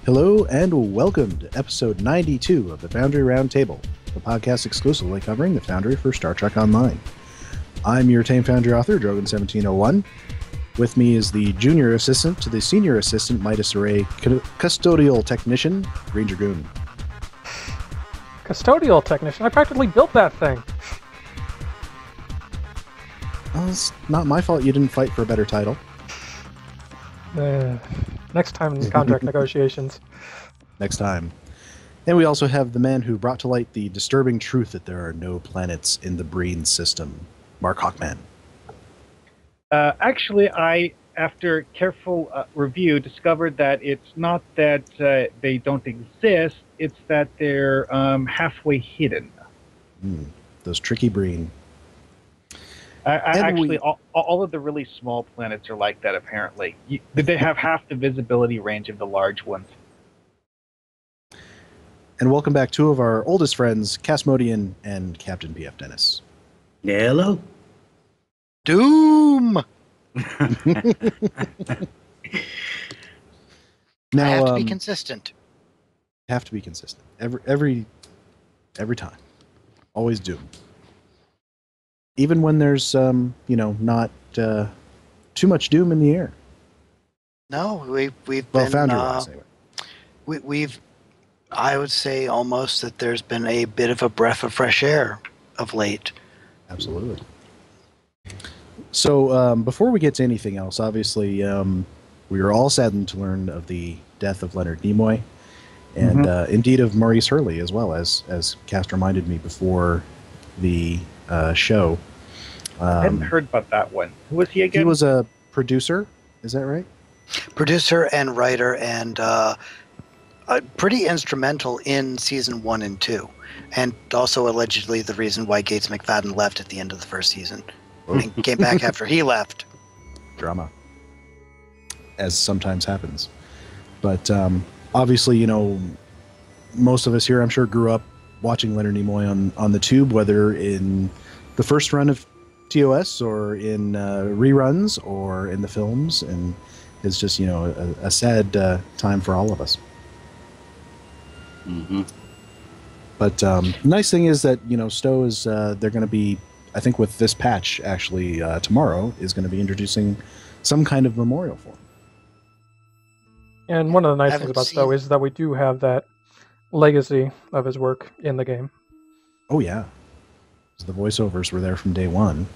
Hello and welcome to episode 92 of the Foundry Roundtable, the podcast exclusively covering the Foundry for Star Trek Online. I'm your tame Foundry author, Drogon1701. With me is the junior assistant to the senior assistant Midas Array custodial technician, Greendragoon. Custodial technician? I practically built that thing. Well, it's not my fault you didn't fight for a better title. Next time in contract negotiations. Next time. And we also have the man who brought to light the disturbing truth that there are no planets in the Breen system, Markhawkman. Actually, I, after careful review, discovered that it's not that they don't exist, it's that they're halfway hidden. Those tricky Breen. Actually, all of the really small planets are like that, apparently. They have half the visibility range of the large ones. And welcome back two of our oldest friends, Castmodean and CaptPFDennis. Hello. Doom! Now, I have to be consistent. Have to be consistent. Every time. Always Doom. Even when there's, not too much doom in the air. No, we've well, been... Foundry-wise, anyway. We've... I would say almost that there's been a bit of a breath of fresh air of late. Absolutely. So, before we get to anything else, obviously, we were all saddened to learn of the death of Leonard Nimoy, and indeed of Maurice Hurley as well, as Cast reminded me before the show. I hadn't heard about that one. Who was he again? He was a producer, is that right? Producer and writer and pretty instrumental in season 1 and 2. And also allegedly the reason why Gates McFadden left at the end of the first season. And came back after he left. Drama. As sometimes happens. But obviously, most of us here, I'm sure, grew up watching Leonard Nimoy on the tube, whether in the first run of TOS or in reruns or in the films, and it's just a sad time for all of us. But the nice thing is that Stowe is they're going to be, I think with this patch actually tomorrow, is going to be introducing some kind of memorial for him. And one of the nice things about Stowe is that we do have that legacy of his work in the game. Oh yeah. The voiceovers were there from day one.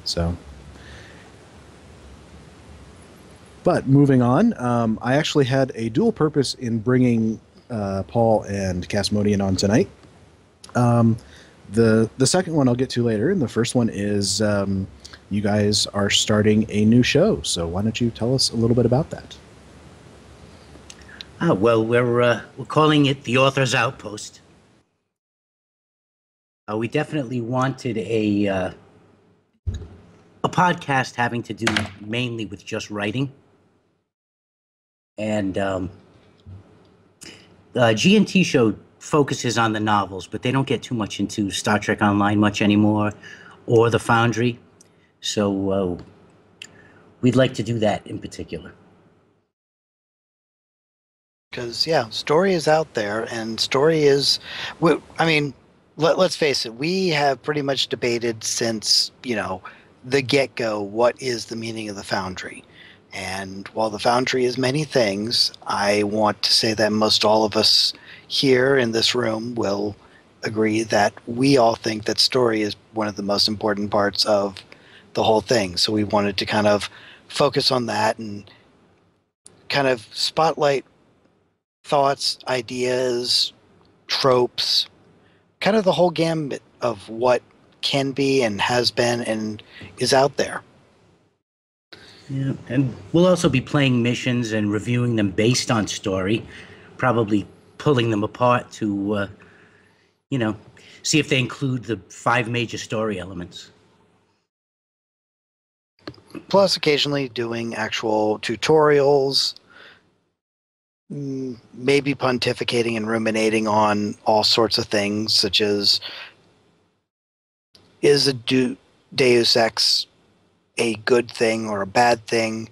So. But moving on, I actually had a dual purpose in bringing Paul and Castmodean on tonight. The second one I'll get to later, and the first one is you guys are starting a new show. So why don't you tell us a little bit about that? Well, we're calling it the Author's Outpost. We definitely wanted a podcast having to do mainly with just writing. And the G&T show focuses on the novels, but they don't get too much into Star Trek Online much anymore, or the Foundry. So we'd like to do that in particular. Because, story is out there, and story is... let's face it, we have pretty much debated since, the get-go, what is the meaning of the Foundry. And while the Foundry is many things, I want to say that most all of us here in this room will agree that we all think that story is one of the most important parts of the whole thing. So we wanted to kind of focus on that and kind of spotlight thoughts, ideas, tropes, kind of the whole gambit of what can be and has been and is out there. Yeah, and we'll also be playing missions and reviewing them based on story, probably pulling them apart to, see if they include the 5 major story elements. Plus occasionally doing actual tutorials, maybe pontificating and ruminating on all sorts of things, such as, is a Deus Ex a good thing or a bad thing?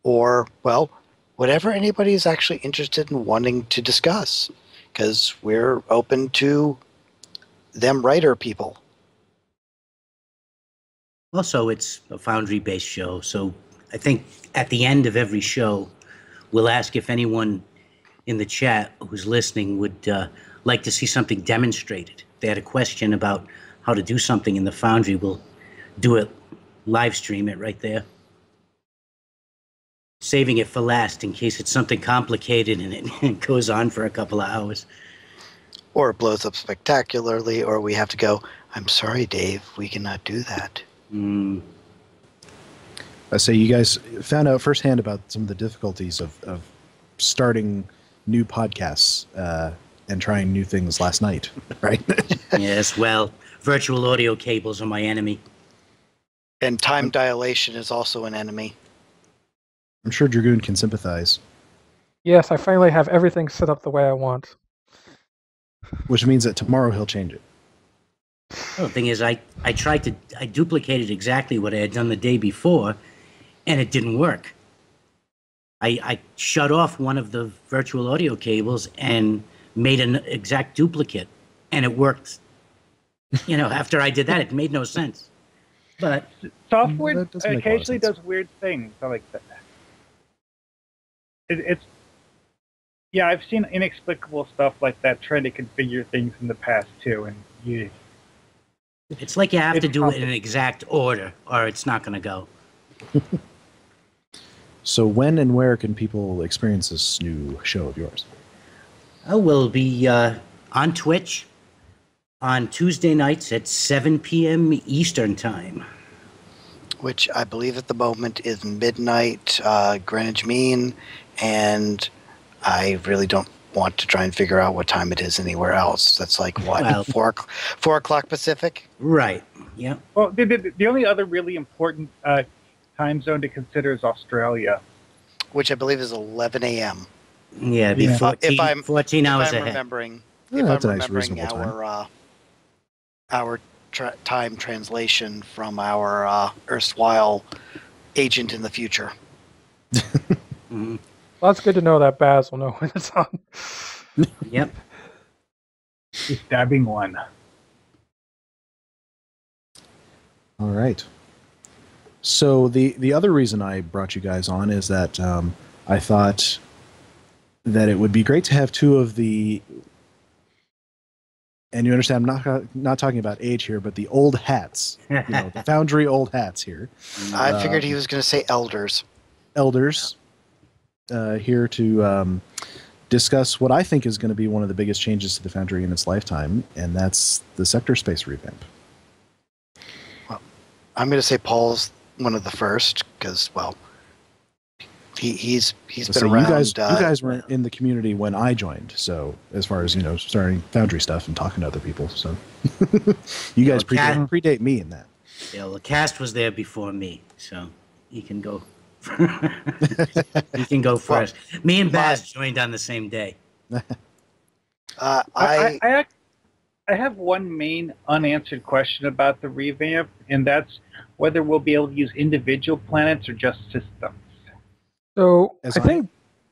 or, well, whatever anybody is actually interested in wanting to discuss, because we're open to them writer people. Also, it's a Foundry-based show, so I think at the end of every show, we'll ask if anyone in the chat who's listening would like to see something demonstrated. If they had a question about how to do something in the Foundry, we'll do it, live stream it right there. Saving it for last in case it's something complicated and it goes on for a couple of hours. Or it blows up spectacularly, or we have to go, I'm sorry, Dave, we cannot do that. I say you guys found out firsthand about some of the difficulties of starting new podcasts and trying new things last night, right? Yes, well, virtual audio cables are my enemy. And time dilation is also an enemy. I'm sure Dragoon can sympathize. Yes, I finally have everything set up the way I want. Which means that tomorrow he'll change it. Well, the thing is, I duplicated exactly what I had done the day before, and it didn't work. I shut off one of the virtual audio cables and made an exact duplicate, and it worked. You know, after I did that, it made no sense. But software That does make a lot of occasionally sense. does weird things like that. Yeah, I've seen inexplicable stuff like that trying to configure things in the past too, and yeah. it's like you have to It's do it in an exact order, or it's not going to go. So when and where can people experience this new show of yours? Oh, we'll be on Twitch on Tuesday nights at 7 p.m. Eastern Time. Which I believe at the moment is midnight Greenwich Mean, and I really don't want to try and figure out what time it is anywhere else. That's like, what, Well- 4 o'clock Pacific? Right. Yeah. Well, the only other really important time zone to consider is Australia. Which I believe is 11 a.m. Yeah, it'd be Yeah. 14 hours if I'm ahead. remembering, Yeah, if that's I'm a nice, remembering reasonable our time translation from our erstwhile agent in the future. Mhm. Well, that's good to know that Baz will know when it's on. Yep. The stabbing one. All right. So the other reason I brought you guys on is that I thought that it would be great to have two of the, and you understand I'm not talking about age here, but the old hats, the Foundry old hats here, I figured he was going to say elders. elders here to discuss what I think is going to be one of the biggest changes to the Foundry in its lifetime, and that's the sector space revamp. I'm going to say Paul's one of the first because, well, he's been So around. you guys were in the community when I joined. So as far as starting Foundry stuff and talking to other people, so you guys predate me in that. Yeah, well, the cast was there before me, so he can go. He can go first. Me and Baz joined on the same day. I have one main unanswered question about the revamp, and that's whether we'll be able to use individual planets or just systems. So As I think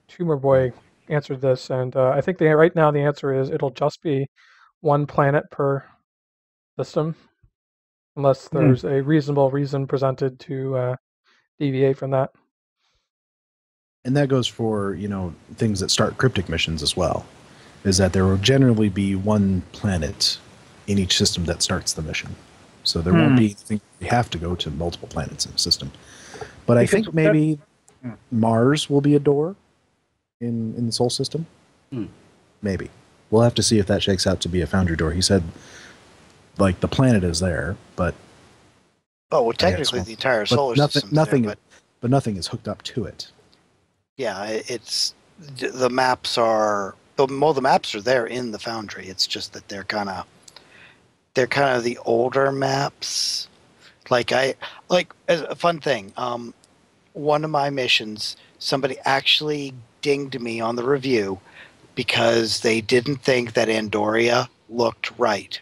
Tumor Boy answered this, and I think right now the answer is it'll just be one planet per system, unless there's a reasonable reason presented to deviate from that. And that goes for things that start cryptic missions as well. Is that there will generally be one planet in each system that starts the mission. So there won't be anything you have to go to multiple planets in the system. But I think maybe Mars will be a door in the Sol system. Maybe. We'll have to see if that shakes out to be a Foundry door. He said, like, the planet is there, but... Oh, well, technically the entire solar system. But nothing is hooked up to it. Yeah, it's... The maps are... Well, the maps are there in the Foundry. It's just that they're kind of the older maps. As a fun thing, one of my missions, somebody actually dinged me on the review because they didn't think that Andoria looked right.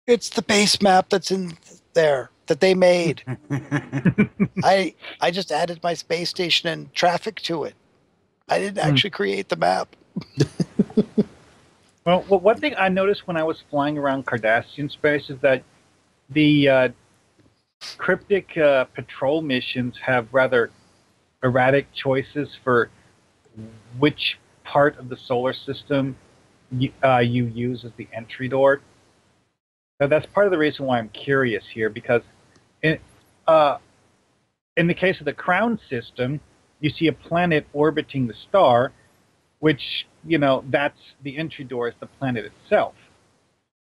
It's the base map that's in there. that they made. I just added my space station and traffic to it. I didn't actually create the map. Well, one thing I noticed when I was flying around Cardassian space is that the cryptic patrol missions have rather erratic choices for which part of the solar system you use as the entry door. Now, that's part of the reason why I'm curious here, because in the case of the Crown system, you see a planet orbiting the star, which, that's the entry door is the planet itself.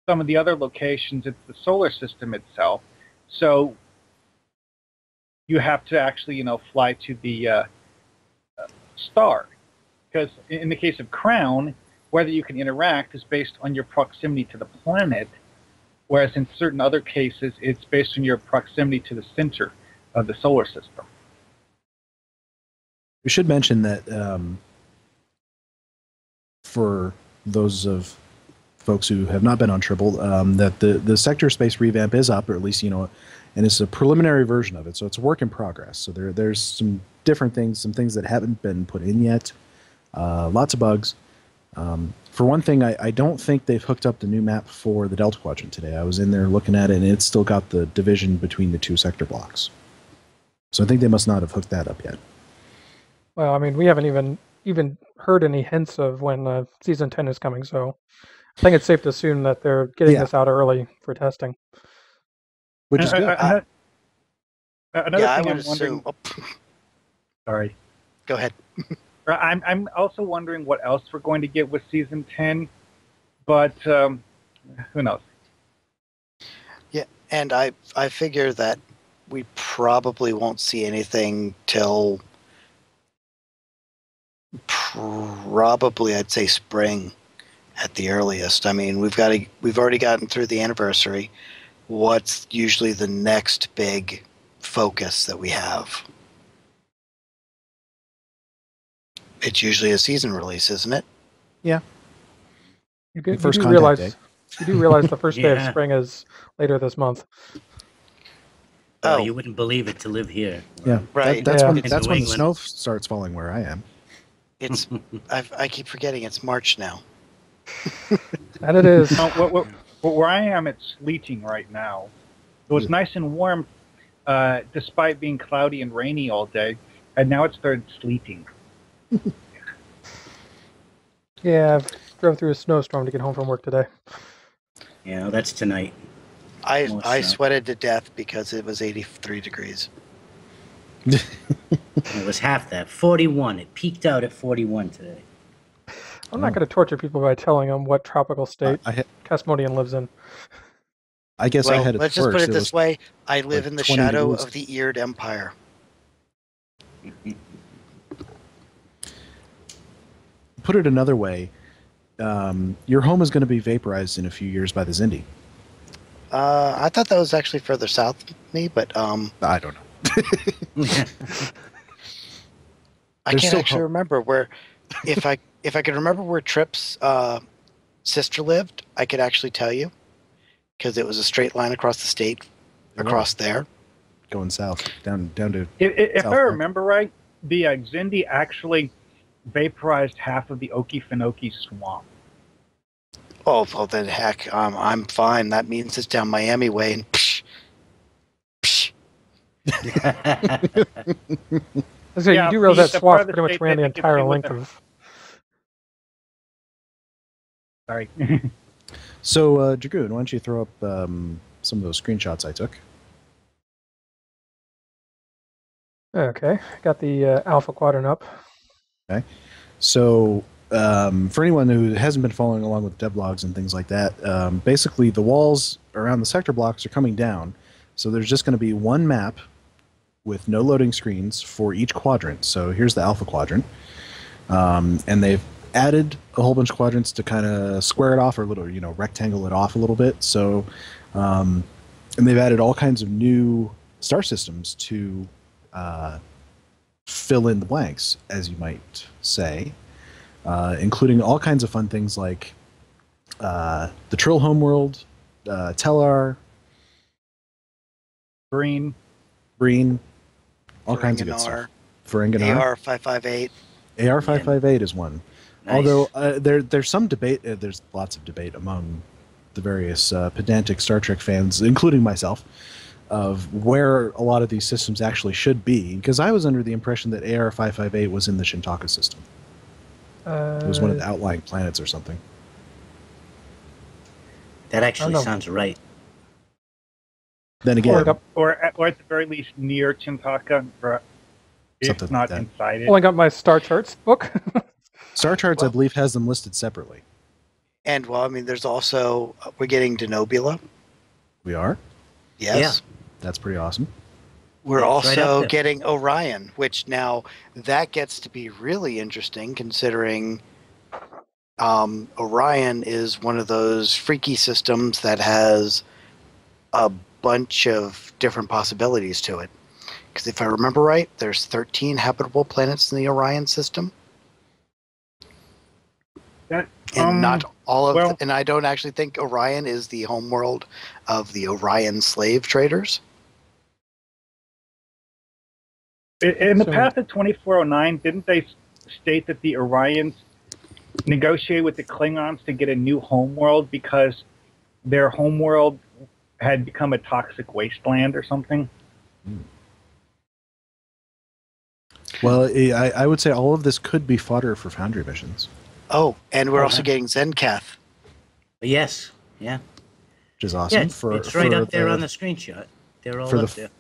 Some of the other locations, it's the solar system itself. So you have to actually, fly to the star. Because in the case of Crown, whether you can interact is based on your proximity to the planet, whereas in certain other cases, it's based on your proximity to the center of the solar system. We should mention that for those of folks who have not been on Tribble, that the sector space revamp is up, or at least, and it's a preliminary version of it, so it's a work in progress. So there's some different things, some things that haven't been put in yet, lots of bugs. For one thing, I don't think they've hooked up the new map for the Delta Quadrant today. I was in there looking at it, and it's still got the division between the two sector blocks. So I think they must not have hooked that up yet. Well, I mean, we haven't even heard any hints of when Season 10 is coming, so I think it's safe to assume that they're getting this out early for testing. Which is good. Another thing I would I'm wondering. Sorry. Go ahead. I'm also wondering what else we're going to get with Season 10, but who knows? Yeah, and I figure that we probably won't see anything till probably, I'd say, spring at the earliest. I mean, we've already gotten through the anniversary. What's usually the next big focus that we have? It's usually a season release, isn't it? Yeah. You do First realize contact you do realize the first day of Yeah. spring is later this month. Oh, Oh. you wouldn't believe it to live here. Yeah, Right. That's Yeah. when In that's New when the England. snow starts falling where I am. It's I keep forgetting it's March now. And it is. Where I am, it's sleeting right now. It was nice and warm, despite being cloudy and rainy all day, and now it started sleeting. Yeah, I've drove through a snowstorm to get home from work today. Yeah, that's tonight. I Most, sweated to death because it was 83 degrees. It was half that. 41. It peaked out at 41 today. I'm not going to torture people by telling them what tropical state Castmodean lives in. I guess I Well, had it let's just worse. put it It this was way. I live like in the 20 shadow degrees. of the Eared Empire. Put it another way, your home is going to be vaporized in a few years by the Zindi. I thought that was actually further south of me, but I don't know. I There's can't still actually hope. remember where. If I could remember where Tripp's sister lived, I could actually tell you, because it was a straight line across the state, across there. Going south, down to. If South I Park. remember right, the Xindi actually vaporized half of the Okefenokee swamp. Oh, well then, heck, I'm fine. That means it's down Miami way, and psh, psh. So Yeah, you do realize that the part swath of the pretty much state ran the that they can entire see with length the- of. Sorry. So, Dragoon, why don't you throw up some of those screenshots I took? Okay, got the Alpha Quadrant up. Okay. So, for anyone who hasn't been following along with devlogs and things like that, basically the walls around the sector blocks are coming down. So there's just going to be one map with no loading screens for each quadrant. So here's the Alpha Quadrant. And they've added a whole bunch of quadrants to kind of square it off or rectangle it off a little bit. So, and they've added all kinds of new star systems to fill in the blanks, as you might say, including all kinds of fun things like the Trill homeworld, Tellar, Green. All kinds of good stuff. Ferenginar. Ferenginar. AR-558. AR-558 is one. Nice. Although there's some debate, there's lots of debate among the various pedantic Star Trek fans, including myself, of where a lot of these systems actually should be. Because I was under the impression that AR-558 was in the Shintaka system. It was one of the outlying planets or something. That actually sounds right. Then again, Or at the very least near Chintaka, if not inside it. Pulling up my Star Charts book. Star Charts, I believe, has them listed separately. And, well, I mean, there's also, we're getting Denobula. We are? Yes. Yeah. That's pretty awesome. We're Right also up getting Orion, which now that gets to be really interesting considering Orion is one of those freaky systems that has a bunch of different possibilities to it. Because if I remember right, there's 13 habitable planets in the Orion system. And not all of and I don't actually think Orion is the homeworld of the Orion slave traders. In the Path of 2409, didn't they state that the Orions negotiated with the Klingons to get a new homeworld because their homeworld had become a toxic wasteland or something? Well, I would say all of this could be fodder for Foundry missions. Oh, and we're also getting Zenketh. Yes, yeah. Which is awesome. Yeah, it's right up there on the screenshot. They're all up there.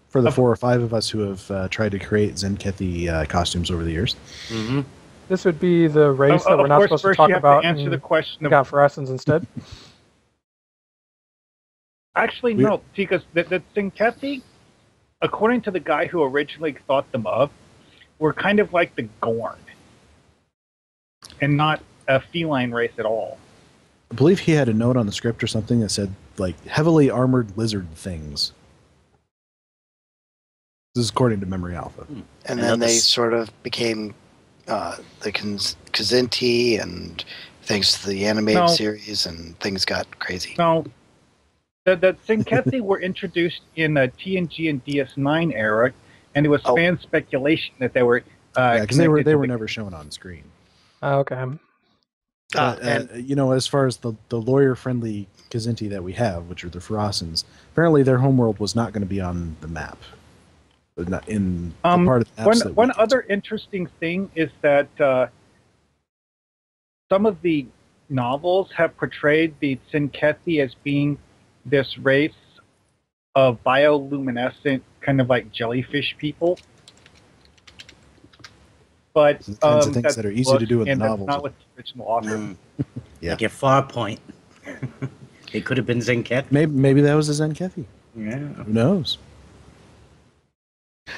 For the 4 or 5 of us who have tried to create Zenkethi costumes over the years. Mm-hmm. This would be the race that we're not supposed to talk about. Answer the question. Got for essence instead. Actually, no, because the Zenkethi, according to the guy who originally thought them up, were kind of like the Gorn, and not a feline race at all. I believe he had a note on the script or something that said, like, heavily armored lizard things. This is according to Memory Alpha. And then they sort of became the Kzinti, and thanks to the animated series, and things got crazy. No. The Zenkethi were introduced in the TNG and DS9 era, and it was fan speculation that they were... because they were never shown on screen. Okay. And you know, as far as the lawyer-friendly Kzinti that we have, which are the Ferasans, apparently their homeworld was not going to be on the map. Not in the part of the maps one other interesting thing is that some of the novels have portrayed the Zenkethi as being this race of bioluminescent, kind of like jellyfish people. But the kinds of things that are easy to do in the novels. That's not what the original author. Yeah. Like at Farpoint. It could have been Zenkethi. Maybe that was a Zenkethi. Yeah. Who knows?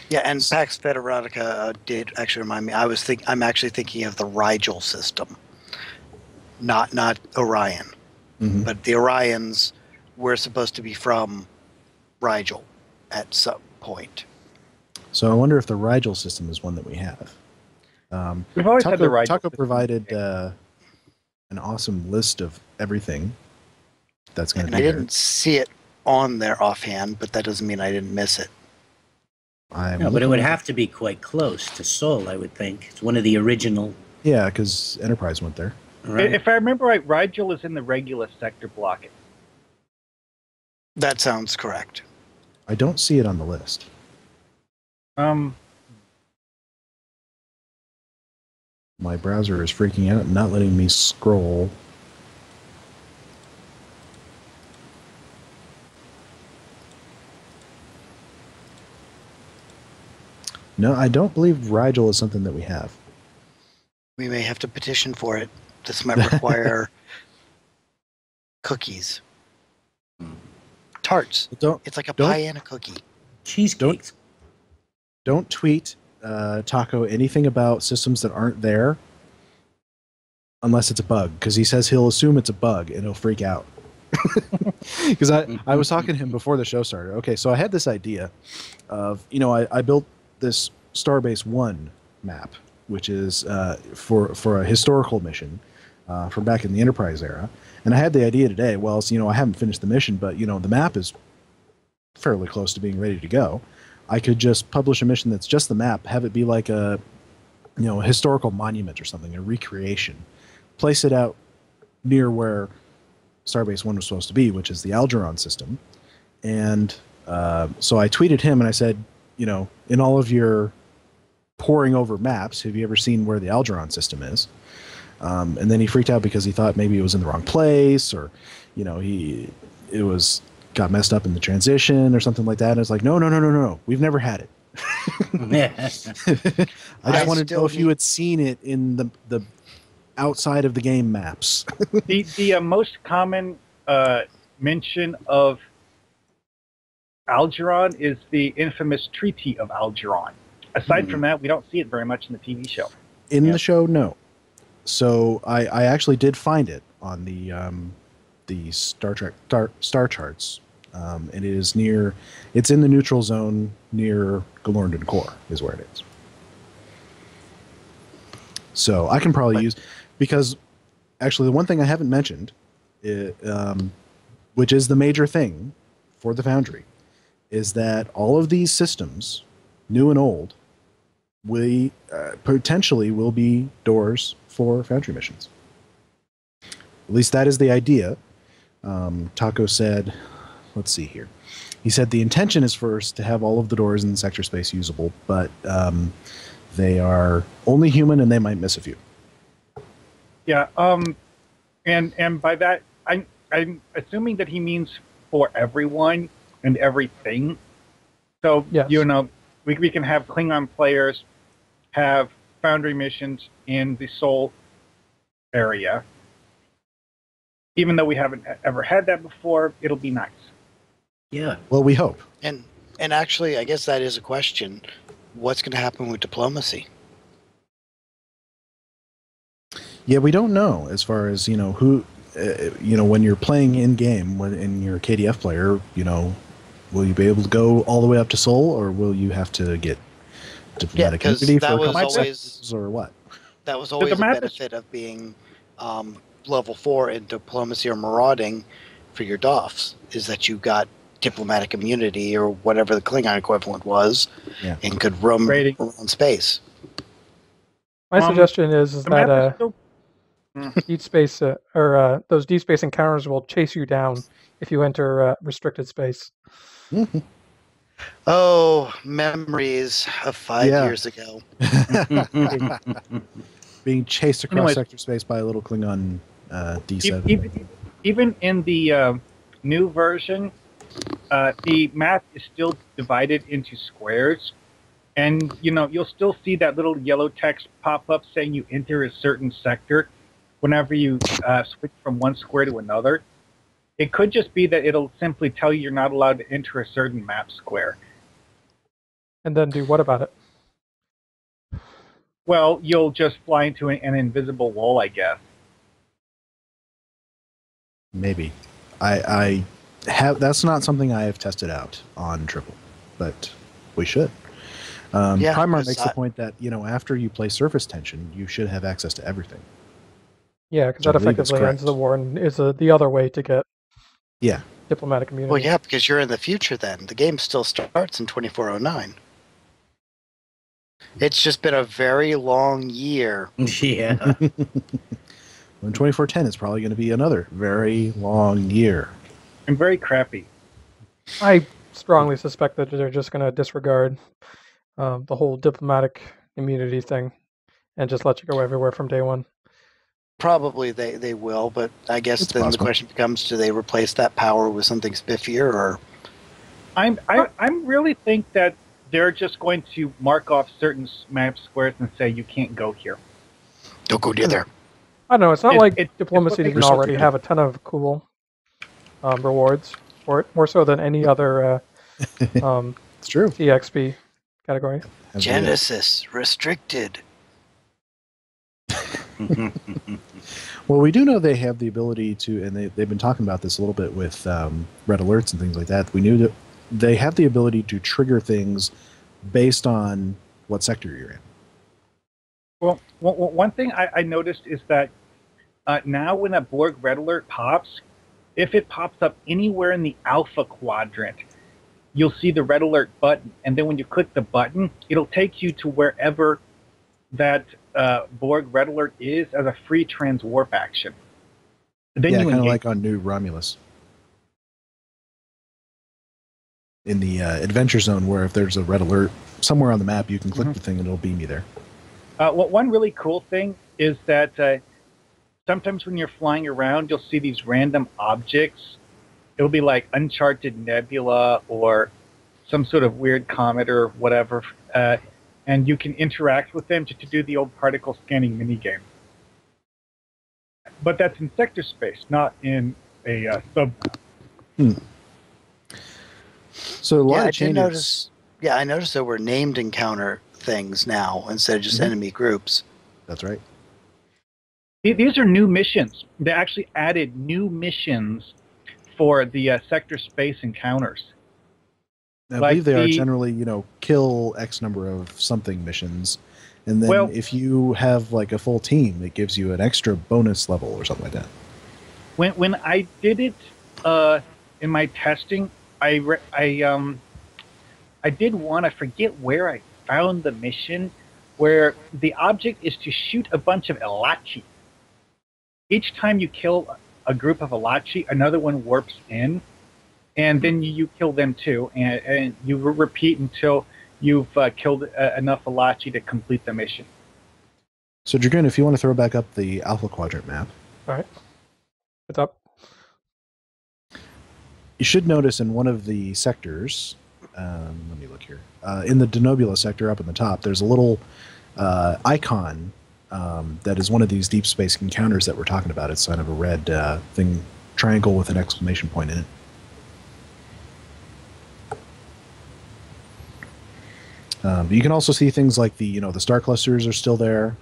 Yeah, and Pax Federotica did actually remind me. I'm actually thinking of the Rigel system, not Orion, but the Orions were supposed to be from Rigel at some point. So I wonder if the Rigel system is one that we have. We've always had the Rigel Taco provided an awesome list of everything that's going to be I there. didn't see it on there offhand, but that doesn't mean I didn't miss it. No, but it would have to be quite close to Sol, I would think. It's one of the original. Yeah, because Enterprise went there. Right. If I remember right, Rigel is in the Regulus sector block. That sounds correct. I don't see it on the list. My browser is freaking out and not letting me scroll. No, I don't believe Rigel is something that we have. We may have to petition for it. This might require cookies. Tarts. It's like a pie and a cookie. Cheesecakes. Don't tweet Taco anything about systems that aren't there unless it's a bug, because he says he'll assume it's a bug and he'll freak out. Because I was talking to him before the show started. Okay, so I had this idea of, I built this Starbase 1 map, which is for a historical mission from back in the Enterprise era. And I had the idea today, I haven't finished the mission, but, the map is fairly close to being ready to go, I could just publish a mission that's just the map, have it be like a historical monument or something, a recreation, place it out near where Starbase 1 was supposed to be, which is the Algeron system. And so I tweeted him and I said, in all of your poring over maps, have you ever seen where the Algeron system is? And then he freaked out because he thought maybe it was in the wrong place, or it got messed up in the transition or something like that. And it's like, no, we've never had it. I just wanted to know if you had seen it in the outside of the game maps. The most common mention of Algeron is the infamous Treaty of Algeron. Aside from that, we don't see it very much in the TV show. In the show, no. So I actually did find it on the Star charts. And it is it's in the neutral zone near Galorndon Core is where it is. So I can probably use, because actually the one thing I haven't mentioned, which is the major thing for the Foundry, is that all of these systems, new and old, we potentially will be doors for Foundry missions. At least that is the idea. Taco said, let's see here. He said the intention is first to have all of the doors in the sector space usable, but they are only human and they might miss a few. Yeah, and by that, I'm assuming that he means for everyone and everything. So, yes. We can have Klingon players have Foundry missions in the Sol area. Even though we haven't ever had that before, it'll be nice. Yeah. Well, we hope. And actually, I guess that is a question. What's going to happen with diplomacy? Yeah, we don't know as far as, who, when you're playing in game, in your KDF player, will you be able to go all the way up to Sol, or will you have to get diplomatic immunity for a couple seconds, or what? That was always a benefit of being level 4 in diplomacy or marauding for your DOFs, is that you got diplomatic immunity or whatever the Klingon equivalent was, and could roam around space. My suggestion is that deep space or those deep space encounters will chase you down if you enter restricted space. Mm-hmm. Oh, memories of 5 years ago. Being chased across sector space by a little Klingon D7. Even in the new version, the map is still divided into squares, and you'll still see that little yellow text pop up saying you enter a certain sector whenever you switch from one square to another. It could just be that it'll simply tell you you're not allowed to enter a certain map square. And then do what about it? Well, you'll just fly into an invisible wall, I guess. Maybe. I have. That's not something I have tested out on Triple, but we should. Primar makes the point that after you play surface tension, you should have access to everything. Yeah, because that effectively ends the war and is the other way to get diplomatic immunity. Well, yeah, because you're in the future then. The game still starts in 2409. It's just been a very long year. Yeah. In 2410, it's probably going to be another very long year. And very crappy. I strongly suspect that they're just going to disregard the whole diplomatic immunity thing and just let you go everywhere from day one. Probably they will, but I guess it's then possible. The question becomes: do they replace that power with something spiffier, or? I really think that they're just going to mark off certain map squares and say you can't go here. Don't go near there. I don't know. It's not like diplomacy doesn't already have a ton of cool rewards for it, more so than any other it's true. EXP category. Genesis restricted. Well, we do know they have the ability to, and they've been talking about this a little bit with red alerts and things like that. We knew that they have the ability to trigger things based on what sector you're in. Well, one thing I noticed is that now when a Borg red alert pops, if it pops up anywhere in the Alpha Quadrant, you'll see the red alert button, and then when you click the button, it'll take you to wherever that Borg red alert is as a free transwarp action. Then Yeah, you kind of engage. like on New Romulus. In the adventure zone, where if there's a red alert somewhere on the map, you can click the thing and it'll beam you there. One really cool thing is that sometimes when you're flying around, you'll see these random objects. It'll be like uncharted nebula or some sort of weird comet or whatever, and you can interact with them to do the old particle scanning minigame. But that's in sector space, not in a sub. So a lot I of did changes. notice. Yeah, I noticed there were named encounter things now instead of just enemy groups. That's right. These are new missions. They actually added new missions for the sector space encounters. I Like believe they are the- generally, kill X number of something missions, and then Well- if you have like a full team, it gives you an extra bonus level or something like that. When I did it in my testing, I did one. I forget where I found the mission where the object is to shoot a bunch of Elachi. Each time you kill a group of Elachi, another one warps in, and then you kill them too, and you repeat until you've killed enough Elachi to complete the mission. So Dragoon, if you want to throw back up the Alpha Quadrant map, All right. What's up? you should notice in one of the sectors, let me look here, in the Denobula sector up in the top, there's a little icon that is one of these deep space encounters that we're talking about. It's kind of a red thing, triangle with an exclamation point in it. But you can also see things like the star clusters are still there.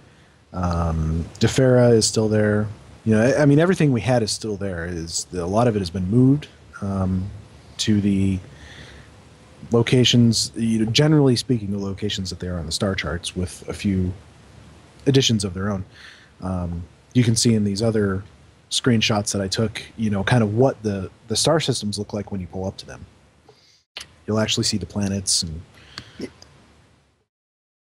Defera is still there. I mean, everything we had is still there. A lot of it has been moved to the locations. Generally speaking, the locations that they are on the star charts, with a few additions of their own. You can see in these other screenshots that I took, kind of what the star systems look like when you pull up to them. You'll actually see the planets, and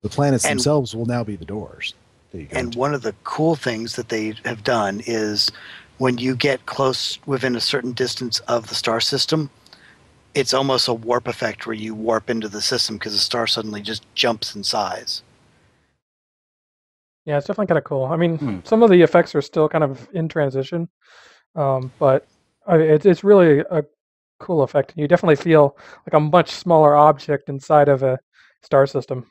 the planets themselves will now be the doors that you go And into. one of the cool things that they have done is when you get close within a certain distance of the star system, it's almost a warp effect where you warp into the system because the star suddenly just jumps in size. Yeah, it's definitely kind of cool. I mean, some of the effects are still kind of in transition, but it's really a cool effect. You definitely feel like a much smaller object inside of a star system.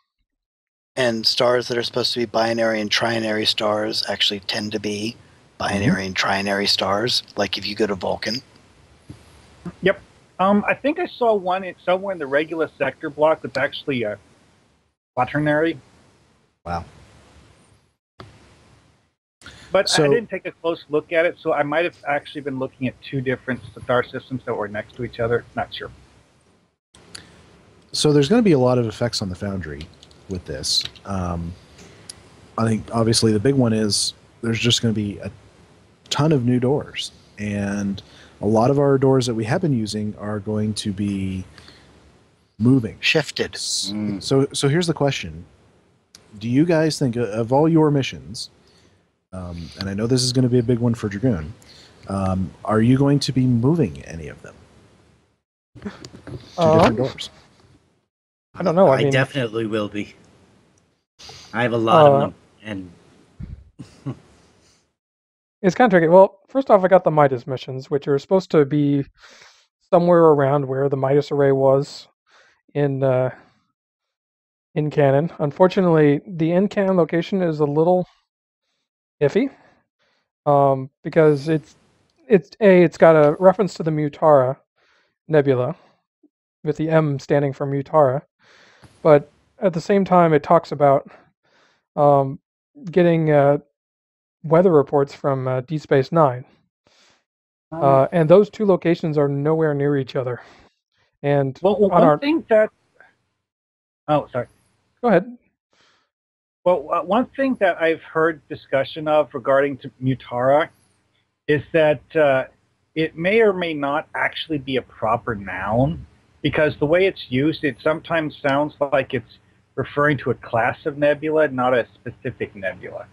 And stars that are supposed to be binary and trinary stars actually tend to be binary and trinary stars, like if you go to Vulcan. Yep. I think I saw one somewhere in the regular sector block that's actually a quaternary. Wow. But So- I didn't take a close look at it, so I might have actually been looking at two different star systems that were next to each other. Not sure. So there's going to be a lot of effects on the Foundry with this. I think obviously the big one is there's just going to be a ton of new doors, and a lot of our doors that we have been using are going to be moving. Shifted. So here's the question: do you guys think of all your missions? And I know this is going to be a big one for Dragoon. Are you going to be moving any of them to different doors? I don't know. I I mean, definitely will be. I have a lot of them, and it's kind of tricky. Well, first off, I got the Midas missions, which are supposed to be somewhere around where the Midas array was in canon. Unfortunately, the in canon location is a little iffy, because it's got a reference to the Mutara Nebula, with the M standing for Mutara, but at the same time, it talks about getting weather reports from D Space Nine, and those two locations are nowhere near each other. And Well, on one our thing that... Oh, sorry. go ahead. Well, one thing that I've heard discussion of regarding to Mutara is that it may or may not actually be a proper noun. because the way it's used, it sometimes sounds like it's referring to a class of nebula, not a specific nebula.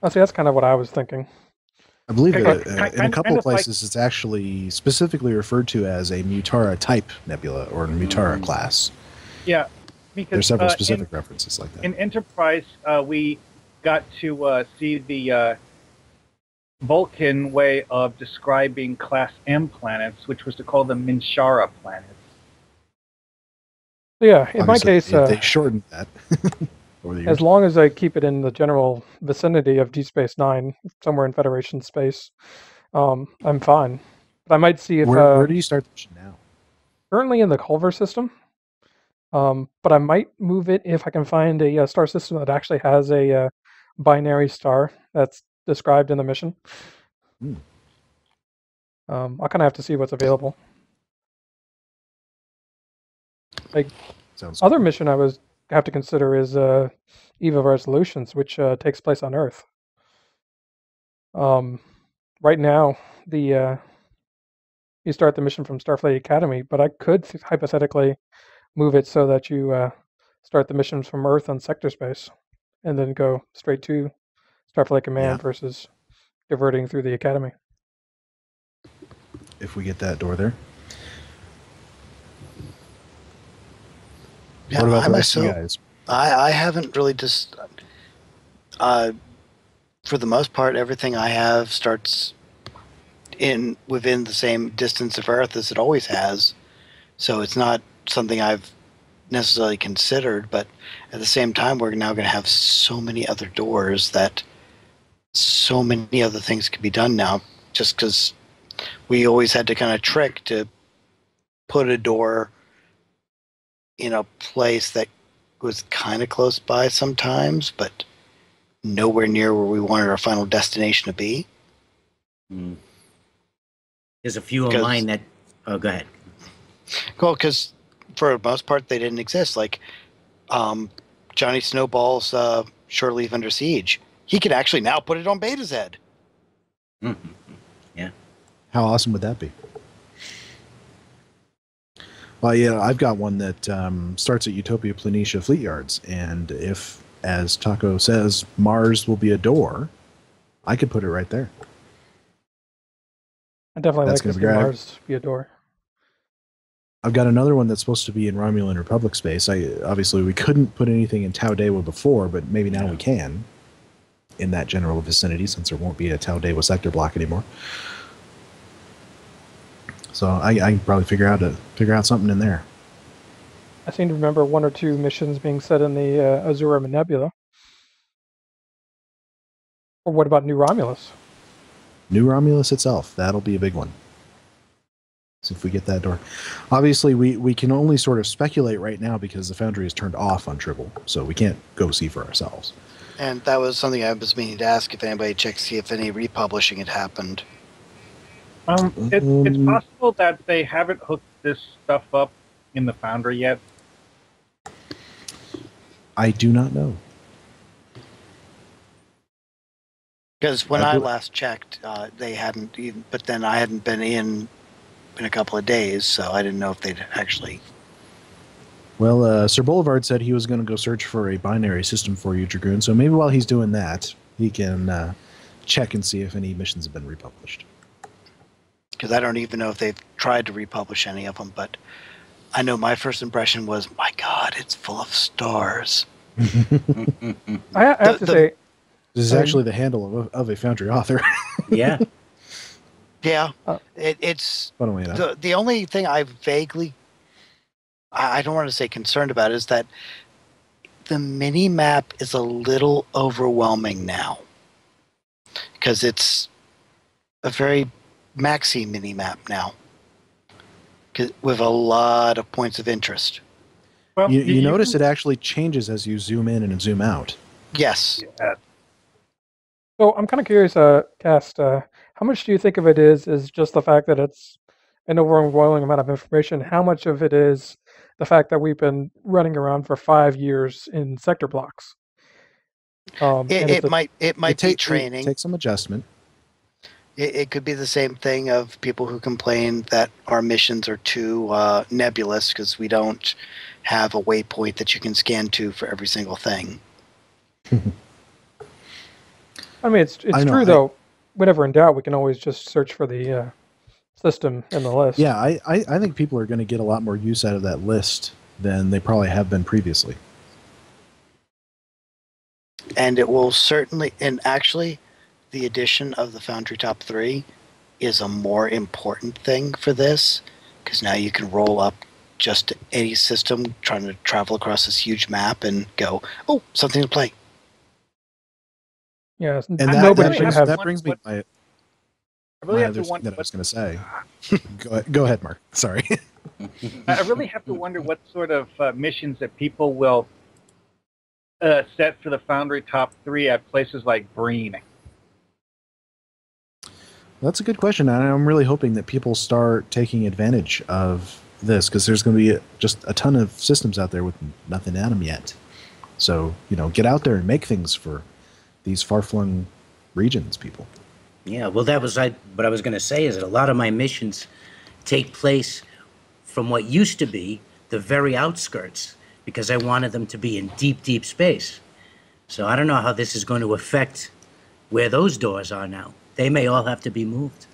Oh, see, that's kind of what I was thinking. I believe Kind- that kind- in a couple kind of of like- places it's actually specifically referred to as a Mutara type nebula or Mutara class. Yeah, because There's several specific references like that. in Enterprise, we got to see the Vulcan way of describing Class M planets, which was to call them Minshara planets. So yeah, in my Obviously, case, they shortened that over the years. as long as I keep it in the general vicinity of Deep Space Nine, somewhere in Federation space, I'm fine. But I might see if Where do you start the mission now? currently in the Culver system, but I might move it if I can find a star system that actually has a binary star that's described in the mission. I'll kind of have to see what's available. Like Sounds other mission I was have to consider is Eve of Resolutions, which takes place on Earth. Right now, you start the mission from Starfleet Academy, but I could hypothetically move it so that you start the missions from Earth on sector space, and then go straight to Starfleet Command versus diverting through the Academy. if we get that door there. Yeah, What about I the rest of you myself, guys? I haven't really just, for the most part, everything I have starts within the same distance of Earth as it always has. So it's not something I've necessarily considered, but at the same time, we're now going to have so many other doors that so many other things can be done now, just because we always had to kind of trick to put a door in a place that was kind of close by sometimes, but nowhere near where we wanted our final destination to be. There's a few of mine that... Oh, go ahead. Well, because for the most part, they didn't exist. Like Johnny Snowball's Shore Leave Under Siege. He could actually now put it on Beta's head. Mm-hmm. Yeah. How awesome would that be? Well, yeah, I've got one that starts at Utopia Planitia Fleet Yards, and if, as Taco says, Mars will be a door, I could put it right there. I definitely That's like to gonna see be great. Mars be a door. I've got another one that's supposed to be in Romulan Republic space. Obviously, we couldn't put anything in Tau Dewa before, but maybe now we can in that general vicinity, since there won't be a Tau Dewa sector block anymore. So I can probably figure out something in there. I seem to remember one or two missions being set in the Azura Nebula. Or what about New Romulus? New Romulus itself, that'll be a big one. So if we get that door. Obviously, we can only sort of speculate right now because the Foundry is turned off on Tribble, so we can't go see for ourselves. And that was something I was meaning to ask if anybody checked, see if any republishing had happened. It's possible that they haven't hooked this stuff up in the Foundry yet. I do not know. Because when I last checked, they hadn't even, but then I hadn't been in a couple of days, so I didn't know if they'd actually... Well, Sir Boulevard said he was going to go search for a binary system for you, Dragoon, so maybe while he's doing that, he can check and see if any missions have been republished. Because I don't even know if they've tried to republish any of them, but I know my first impression was, my God, it's full of stars. I have to say... This is actually the handle of a Foundry author. Yeah. Yeah. It's... Funnily enough. The only thing I vaguely... I don't want to say concerned about is that the mini-map is a little overwhelming now. Because it's a very maxi mini-map now. With a lot of points of interest. Well, You notice it actually changes as you zoom in and zoom out. Yes. Yeah. So I'm kind of curious, Cast, how much do you think of it is just the fact that it's an overwhelming amount of information? How much of it is the fact that we've been running around for 5 years in sector blocks? It might be training. Take some adjustment. It could be the same thing of people who complain that our missions are too nebulous because we don't have a waypoint that you can scan to for every single thing. I mean, it's true though. Whenever in doubt, we can always just search for the system in the list. Yeah, I think people are going to get a lot more use out of that list than they probably have been previously. And it will certainly, and actually, the addition of the Foundry Top 3 is a more important thing for this, because now you can roll up just any system trying to travel across this huge map and go, oh, something to play. Yeah, And that brings me to my other thing that I was going to say. Go ahead, Mark. Sorry. I really have to wonder what sort of missions that people will set for the Foundry Top 3 at places like Breen. That's a good question, and I'm really hoping that people start taking advantage of this, because there's going to be just a ton of systems out there with nothing at them yet. So, get out there and make things for these far-flung regions, people. Yeah, well, that was what I was going to say, is that a lot of my missions take place from what used to be the very outskirts, because I wanted them to be in deep, deep space. So I don't know how this is going to affect where those doors are now. They may all have to be moved.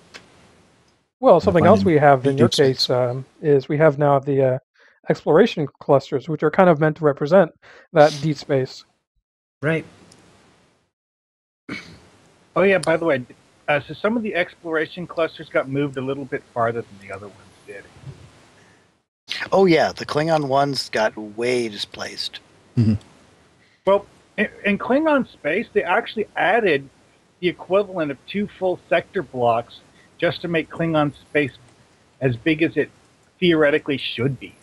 Well, something else we have in your case is we have now the exploration clusters, which are kind of meant to represent that deep space. Right. Oh, yeah, by the way, so some of the exploration clusters got moved a little bit farther than the other ones did. Oh, yeah, the Klingon ones got way displaced. Mm-hmm. Well, in Klingon space, they actually added the equivalent of 2 full sector blocks just to make Klingon space as big as it theoretically should be.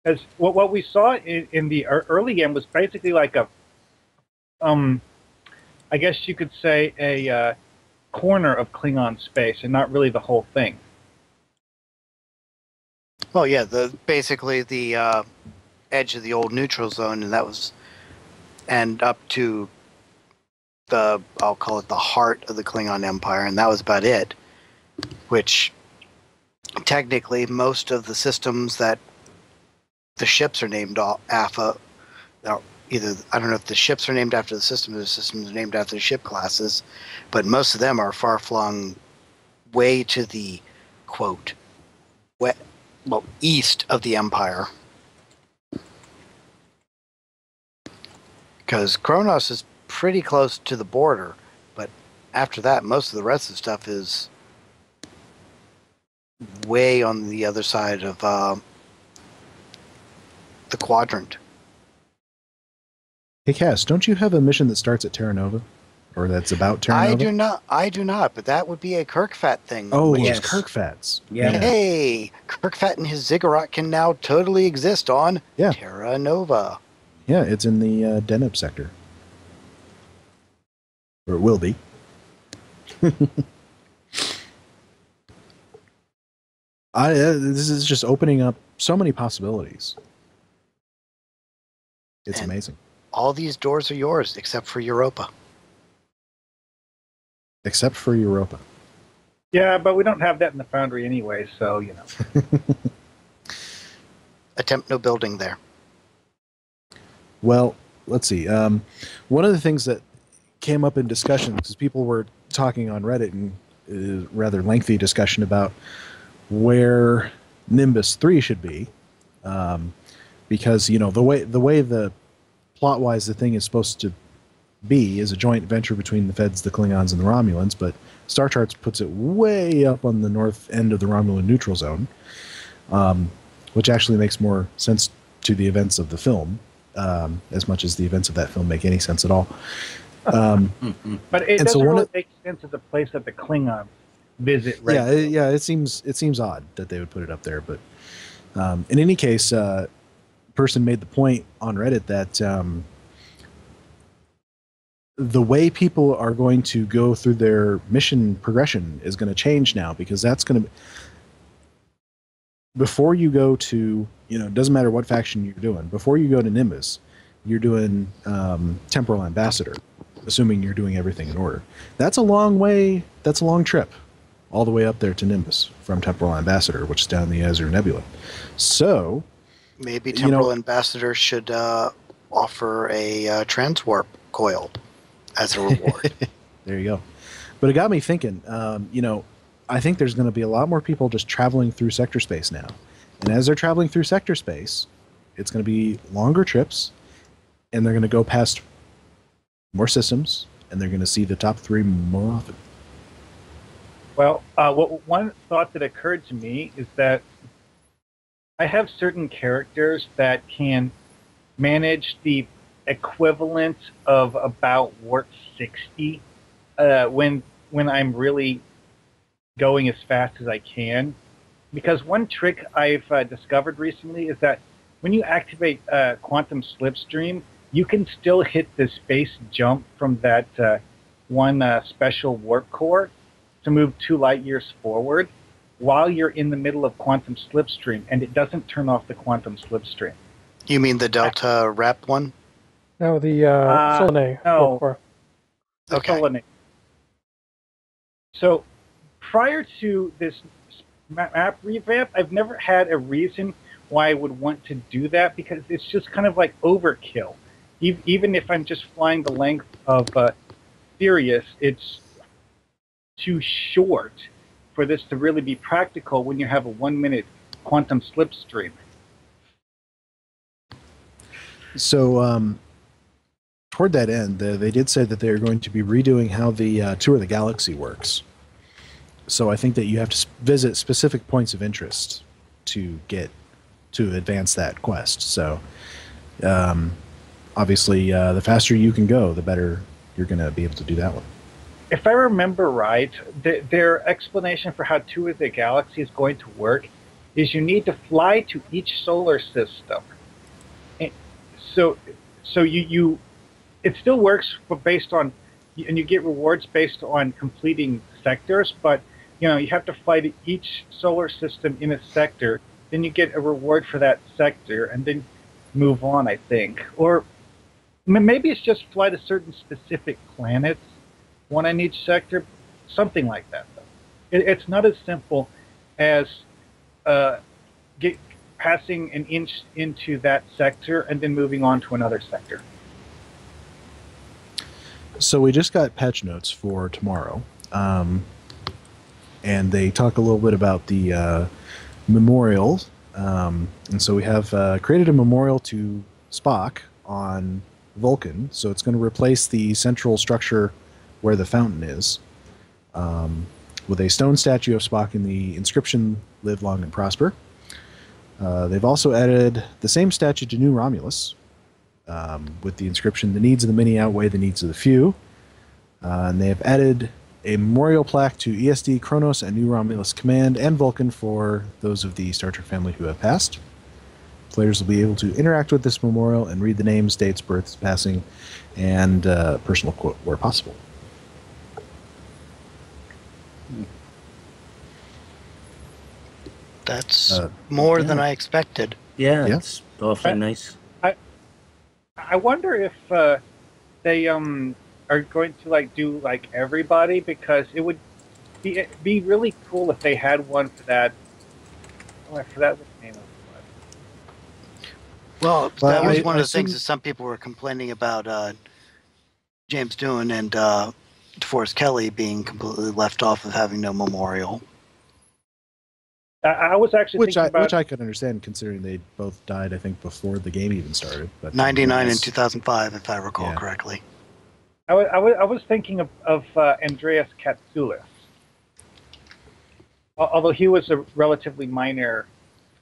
As what we saw in the early game was basically like a, I guess you could say a corner of Klingon space, and not really the whole thing. Well, yeah, basically the edge of the old neutral zone, and up to I'll call it the heart of the Klingon Empire, and that was about it. Which, technically, most of the systems that the ships are named after, either, I don't know if the ships are named after the system or the systems are named after the ship classes, but most of them are far-flung way to the, quote, east of the Empire. Because Kronos is pretty close to the border, but after that, most of the rest of the stuff is way on the other side of the quadrant. Hey, Cass, don't you have a mission that starts at Terra Nova? Or that's about Terra Nova? I do not, but that would be a Kirkfat thing. Oh, yes. Kirkfats. Yeah. Hey, Kirkfat and his ziggurat can now totally exist on Terra Nova. Yeah, it's in the Deneb sector. Or it will be. This is just opening up so many possibilities. It's amazing. All these doors are yours, except for Europa. Except for Europa. Yeah, but we don't have that in the Foundry anyway, so, Attempt no building there. Well, let's see. One of the things that came up in discussion, because people were talking on Reddit, and a rather lengthy discussion about where Nimbus 3 should be, because the way the plot-wise the thing is supposed to be is a joint venture between the Feds, the Klingons, and the Romulans, but Star Charts puts it way up on the north end of the Romulan neutral zone, which actually makes more sense to the events of the film, as much as the events of that film make any sense at all. But it doesn't really make sense as a place that the Klingons visit. Yeah, it seems odd that they would put it up there, but in any case, person made the point on Reddit that the way people are going to go through their mission progression is going to change now, because that's going to, before you go to, it doesn't matter what faction you're doing, before you go to Nimbus, you're doing Temporal Ambassador. assuming you're doing everything in order. That's a long way. That's a long trip, all the way up there to Nimbus from Temporal Ambassador, which is down in the Azure Nebula. So maybe Temporal Ambassador should offer a transwarp coil as a reward. There you go. But it got me thinking. I think there's going to be a lot more people just traveling through sector space now, and as they're traveling through sector space, it's going to be longer trips, and they're going to go past more systems, and they're going to see the top 3 more often. Well, one thought that occurred to me is that I have certain characters that can manage the equivalent of about warp 60 when I'm really going as fast as I can. Because one trick I've discovered recently is that when you activate quantum slipstream, you can still hit the space jump from that one special warp core to move 2 light years forward while you're in the middle of quantum slipstream, and it doesn't turn off the quantum slipstream. You mean the Delta Rep one? No, the Solanae. No. Okay. Solanae. So prior to this map revamp, I've never had a reason why I would want to do that, because it's just kind of like overkill. Even if I'm just flying the length of Sirius, it's too short for this to really be practical when you have a 1-minute quantum slipstream. So toward that end, they did say that they're going to be redoing how the Tour of the Galaxy works. So I think that you have to visit specific points of interest to advance that quest. So obviously, the faster you can go, the better you're going to be able to do that one. If I remember right, their explanation for how Tour of the Galaxy is going to work is you need to fly to each solar system. And so it still works, but based on, and you get rewards based on completing sectors, but you have to fly to each solar system in a sector, then you get a reward for that sector, and then move on, I think. Or maybe it's just fly to certain specific planets, one in each sector, something like that, though. It's not as simple as passing an inch into that sector and then moving on to another sector. So we just got patch notes for tomorrow, and they talk a little bit about the memorial. And so we have created a memorial to Spock on Vulcan, so it's going to replace the central structure where the fountain is, with a stone statue of Spock and the inscription, "Live long and prosper." They've also added the same statue to New Romulus, with the inscription, "The needs of the many outweigh the needs of the few." And they have added a memorial plaque to ESD, Kronos, and New Romulus Command and Vulcan for those of the Star Trek family who have passed. Players will be able to interact with this memorial and read the names, dates, births, passing, and personal quote where possible. That's more than I expected. Yeah, that's awfully nice. I wonder if they are going to do everybody, because it would be really cool if they had one for that. Oh, I forgot what the name of it was. Well, that was one of the things that some people were complaining about James Doohan and DeForest Kelley being completely left off of having no memorial. I was actually which I could understand, considering they both died, I think, before the game even started. But 99 and 2005, if I recall correctly. I was thinking of Andreas Katsoulis, although he was a relatively minor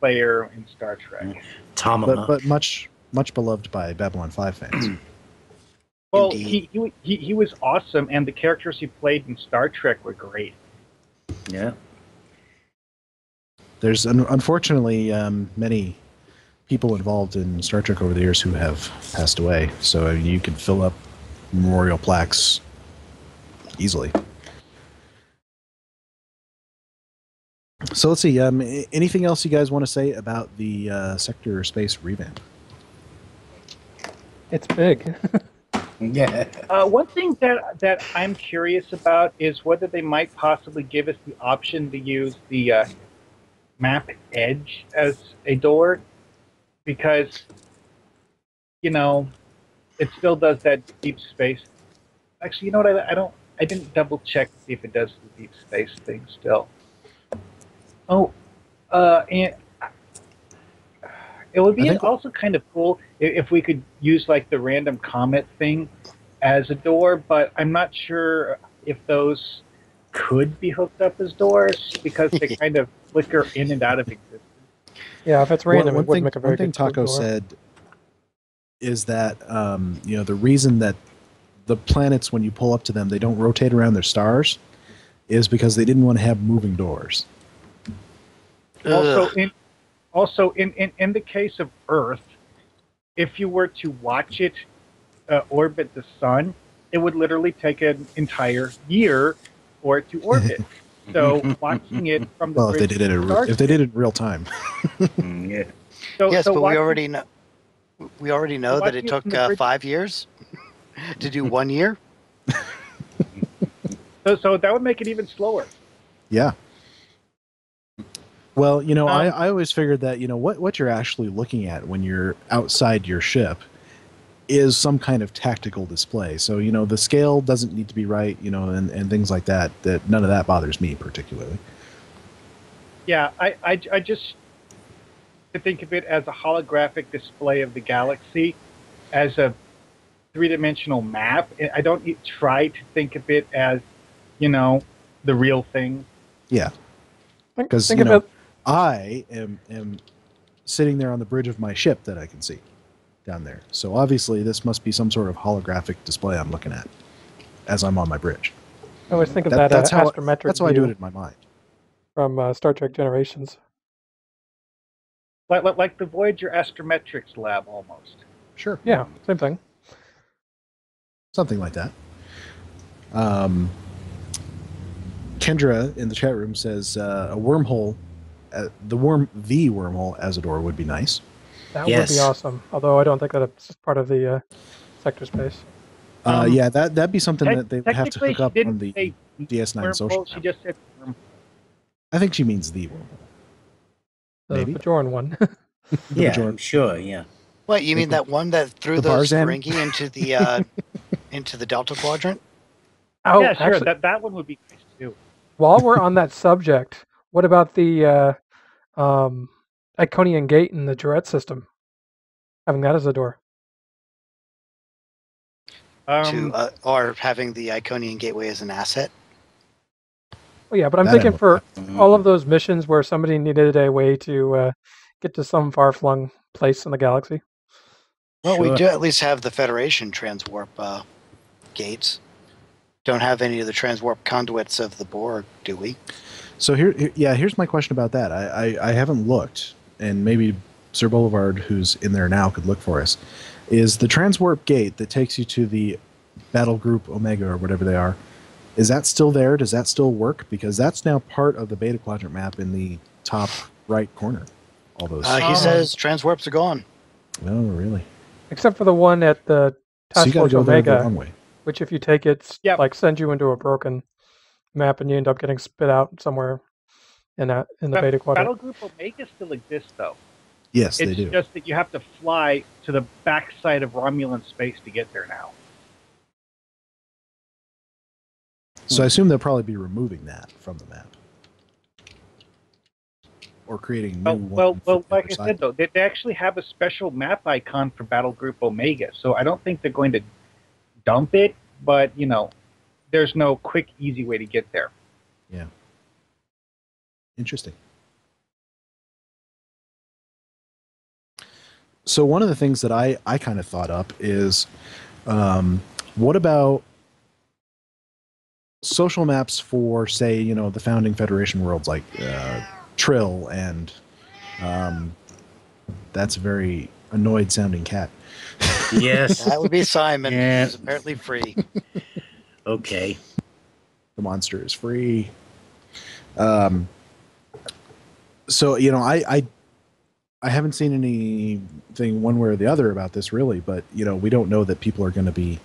player in Star Trek. But much beloved by Babylon 5 fans. Well, he was awesome, and the characters he played in Star Trek were great. Yeah. There's unfortunately many people involved in Star Trek over the years who have passed away, so you can fill up memorial plaques easily. So let's see. Anything else you guys want to say about the Sector Space Revamp? It's big. Yeah. One thing that I'm curious about is whether they might possibly give us the option to use the map edge as a door, because it still does that deep space. Actually, you know what? I didn't double check to see if it does the deep space thing still. Oh, and it would I be think- also kind of cool if we could use like the random comet thing as a door, but I'm not sure if those could be hooked up as doors because they kind of flicker in and out of existence. Yeah, if it's random, it would make a very one thing good code Taco door. said is that the reason that the planets, when you pull up to them, they don't rotate around their stars, is because they didn't want to have moving doors. Also, in the case of Earth, if you were to watch it orbit the sun, it would literally take an entire year for it to orbit. So watching it from the Well, if they did it in real time. Yeah. Yes, so but we watching- already know. We already know that it took 5 years to do 1 year. So that would make it even slower. Yeah. Well, I always figured that, what you're actually looking at when you're outside your ship is some kind of tactical display. So, the scale doesn't need to be right, and things like that, none of that bothers me particularly. Yeah, I just to think of it as a holographic display of the galaxy, as a three-dimensional map. I don't try to think of it as, the real thing. Yeah. Because, I am sitting there on the bridge of my ship that I can see down there. So obviously this must be some sort of holographic display I'm looking at as I'm on my bridge. I always think of that that's how astrometric that's how I do view it in my mind. from Star Trek Generations. Like the Voyager Astrometrics lab, almost. Sure. Yeah, same thing. Something like that. Kendra in the chat room says a wormhole, the wormhole as a door would be nice. That would be awesome. Although I don't think that's part of the sector space. Yeah, that'd be something that they would have to hook up on the say DS9 social. She just said wormhole. I think she means the wormhole. The Maybe. Bajoran one. Yeah, Bajoran. I'm sure, yeah. What, you mean that one that threw The those Barzan? Ferengi into the into the Delta Quadrant? Oh, Yeah, sure. actually, That one would be nice too. while we're on that subject, what about the Iconian Gate in the Durette system? Having that as a door. Or having the Iconian Gateway as an asset? Well, yeah, but I'm That thinking I for Mhm. all of those missions where somebody needed a way to get to some far-flung place in the galaxy. Well, we Sure. do at least have the Federation transwarp gates. Don't have any of the transwarp conduits of the Borg, do we? So here's my question about that. I haven't looked, and maybe Sir Boulevard, who's in there now, could look for us. Is the transwarp gate that takes you to the battle group Omega or whatever they are, is that still there? Does that still work? Because that's now part of the Beta Quadrant map in the top right corner. All those. He says transwarps are gone. Oh, really? Except for the one at the So Task you got to Force go there the Omega, long way. which if you take it, Yep. like sends you into a broken map and you end up getting spit out somewhere in the Beta Quadrant. Battle Group Omega still exists, though. Yes, It's they do. just that you have to fly to the backside of Romulan space to get there now. So I assume they'll probably be removing that from the map. Or creating new Well, one. like I said, though, they actually have a special map icon for Battle Group Omega, so I don't think they're going to dump it, but, there's no quick, easy way to get there. Yeah. Interesting. So one of the things that I kind of thought up is, what about social maps for, say, the founding Federation worlds like Trill and that's a very annoyed sounding cat. Yes. That would be Simon. Yeah. He's apparently free. Okay. The monster is free. So I I haven't seen anything one way or the other about this really, but we don't know that people are going to be,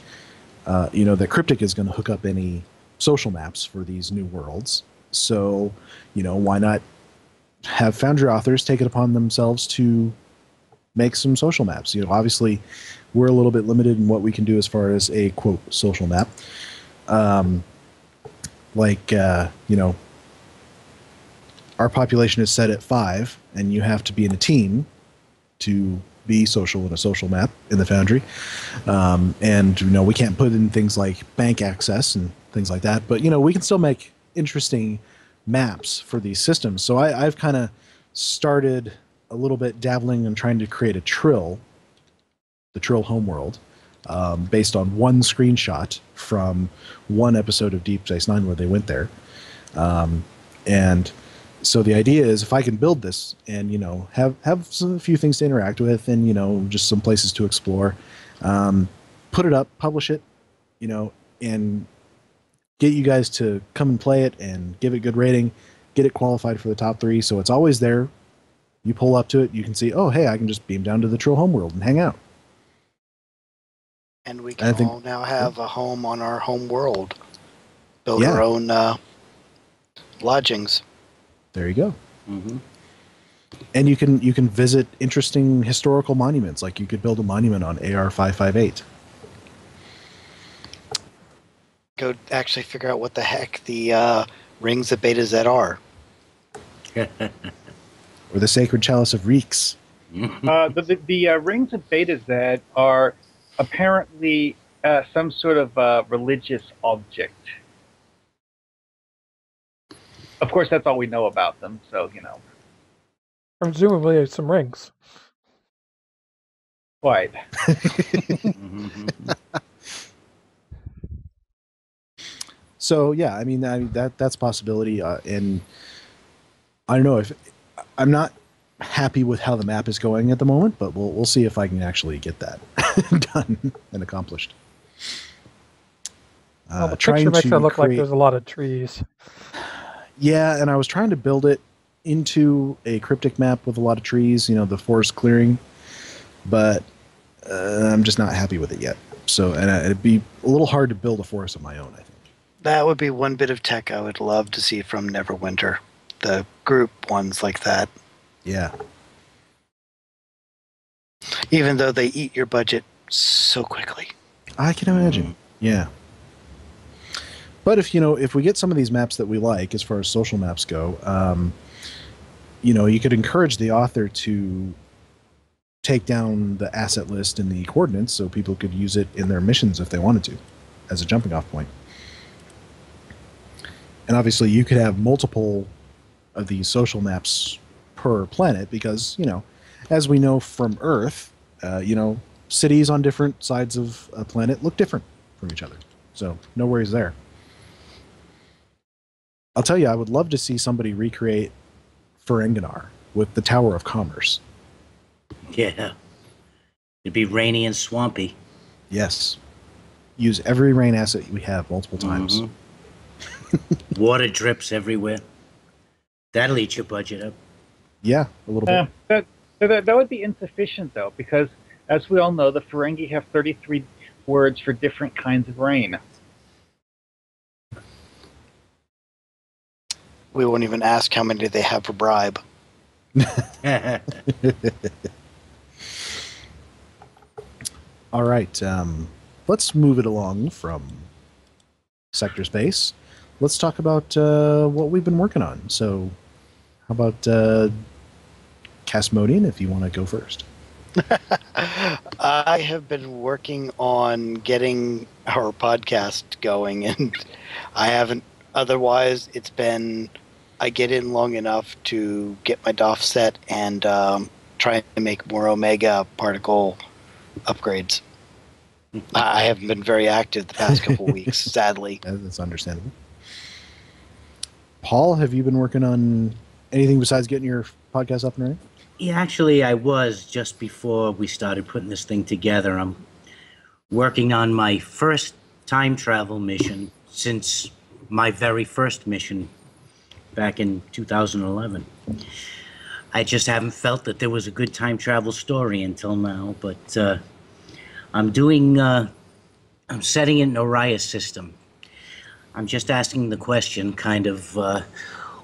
that Cryptic is going to hook up any social maps for these new worlds. So, why not have Foundry authors take it upon themselves to make some social maps? Obviously, we're a little bit limited in what we can do as far as a quote social map. Our population is set at 5, and you have to be in a team to be social in a social map in the Foundry. And we can't put in things like bank access and things like that, but we can still make interesting maps for these systems. So I've kind of started a little bit dabbling and trying to create a Trill, the Trill homeworld, based on one screenshot from one episode of Deep Space Nine where they went there. And so the idea is, if I can build this and have a few things to interact with, and just some places to explore, put it up, publish it, and get you guys to come and play it and give it good rating, get it qualified for the top 3, so it's always there. You pull up to it, you can see, oh hey, I can just beam down to the Trill homeworld and hang out. And we can all now have a home on our home world. Build Yeah. our own lodgings. There you go. Mm-hmm. And you can visit interesting historical monuments. Like you could build a monument on AR 558. Go actually figure out what the heck the rings of Beta Z are. Or the Sacred Chalice of Reeks. The rings of Beta Z are apparently some sort of religious object. Of course, that's all we know about them, so, Presumably some rings. Quite. So yeah, I mean that's a possibility, and I don't know if I'm not happy with how the map is going at the moment, but we'll see if I can actually get that done and accomplished. Well, the picture makes it look like there's a lot of trees. Yeah, and I was trying to build it into a cryptic map with a lot of trees, the forest clearing, but I'm just not happy with it yet. So, and it'd be a little hard to build a forest of my own, I think. That would be one bit of tech I would love to see from Neverwinter. The group ones like that. Yeah. Even though they eat your budget so quickly. I can imagine. Yeah. But if we get some of these maps that we like, as far as social maps go, you could encourage the author to take down the asset list and the coordinates so people could use it in their missions if they wanted to, as a jumping off point. And obviously you could have multiple of these social maps per planet because, as we know from Earth, cities on different sides of a planet look different from each other. So no worries there. I'll tell you, I would love to see somebody recreate Ferenginar with the Tower of Commerce. Yeah. It'd be rainy and swampy. Yes. Use every rain asset we have multiple times. Mm-hmm. Water drips everywhere. That'll eat your budget up. Yeah, a little bit. That would be insufficient, though, because, as we all know, the Ferengi have 33 words for different kinds of rain. We won't even ask how many they have for bribe. All right. Let's move it along from sector space. Let's talk about what we've been working on. So how about Castmodean, if you want to go first? I have been working on getting our podcast going, and I haven't. Otherwise, it's been, I get in long enough to get my DOF set and try to make more Omega particle upgrades. I haven't been very active the past couple weeks, sadly. That's understandable. Paul, have you been working on anything besides getting your podcast up and running? Yeah, actually, I was just before we started putting this thing together. I'm working on my first time travel mission since my very first mission back in 2011. I just haven't felt that there was a good time travel story until now. But I'm setting it in Oria's system. I'm just asking the question, kind of,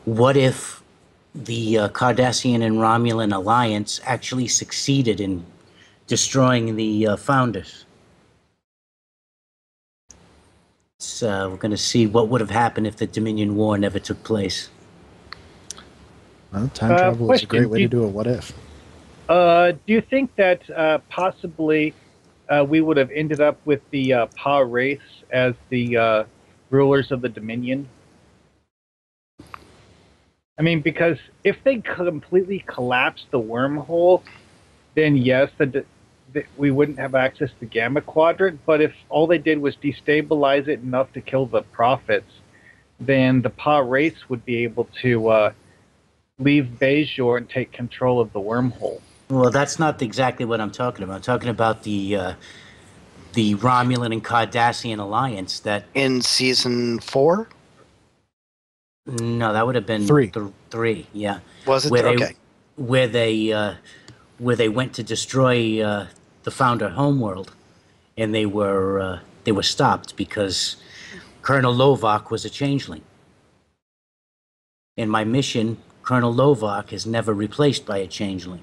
what if the Cardassian and Romulan alliance actually succeeded in destroying the Founders? So we're going to see what would have happened if the Dominion War never took place. Well, time travel is a great way to do a what if. Do you think that possibly we would have ended up with the Pa race as the rulers of the Dominion? I mean, because if they completely collapsed the wormhole, then yes, we wouldn't have access to Gamma Quadrant. But if all they did was destabilize it enough to kill the Prophets, then the Pa race would be able to leave Bajor and take control of the wormhole. Well, that's not exactly what I'm talking about. I'm talking about the Romulan and Cardassian alliance that... In season 4? No, that would have been 3. 3, yeah. Was it? Okay. Where they went to destroy the Founder homeworld, and they were stopped because Colonel Lovak was a changeling. In my mission, Colonel Lovak is never replaced by a changeling.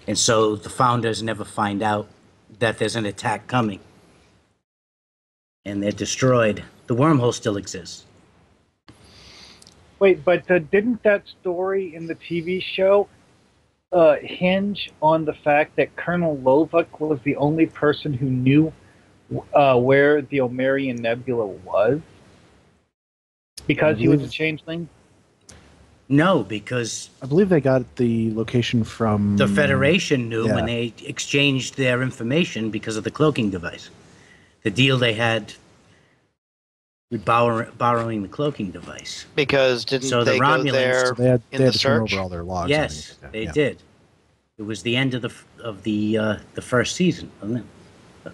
And so the Founders never find out that there's an attack coming. And they're destroyed. The wormhole still exists. Wait, but didn't that story in the TV show hinge on the fact that Colonel Lovak was the only person who knew where the Omarian Nebula was? Because he was a changeling? No, because... I believe they got the location from... The Federation knew when they exchanged their information because of the cloaking device. The deal they had with borrowing the cloaking device. Because didn't they go there they had to turn search? over all their logs. Yes, they did. It was the end of the first season, wasn't it?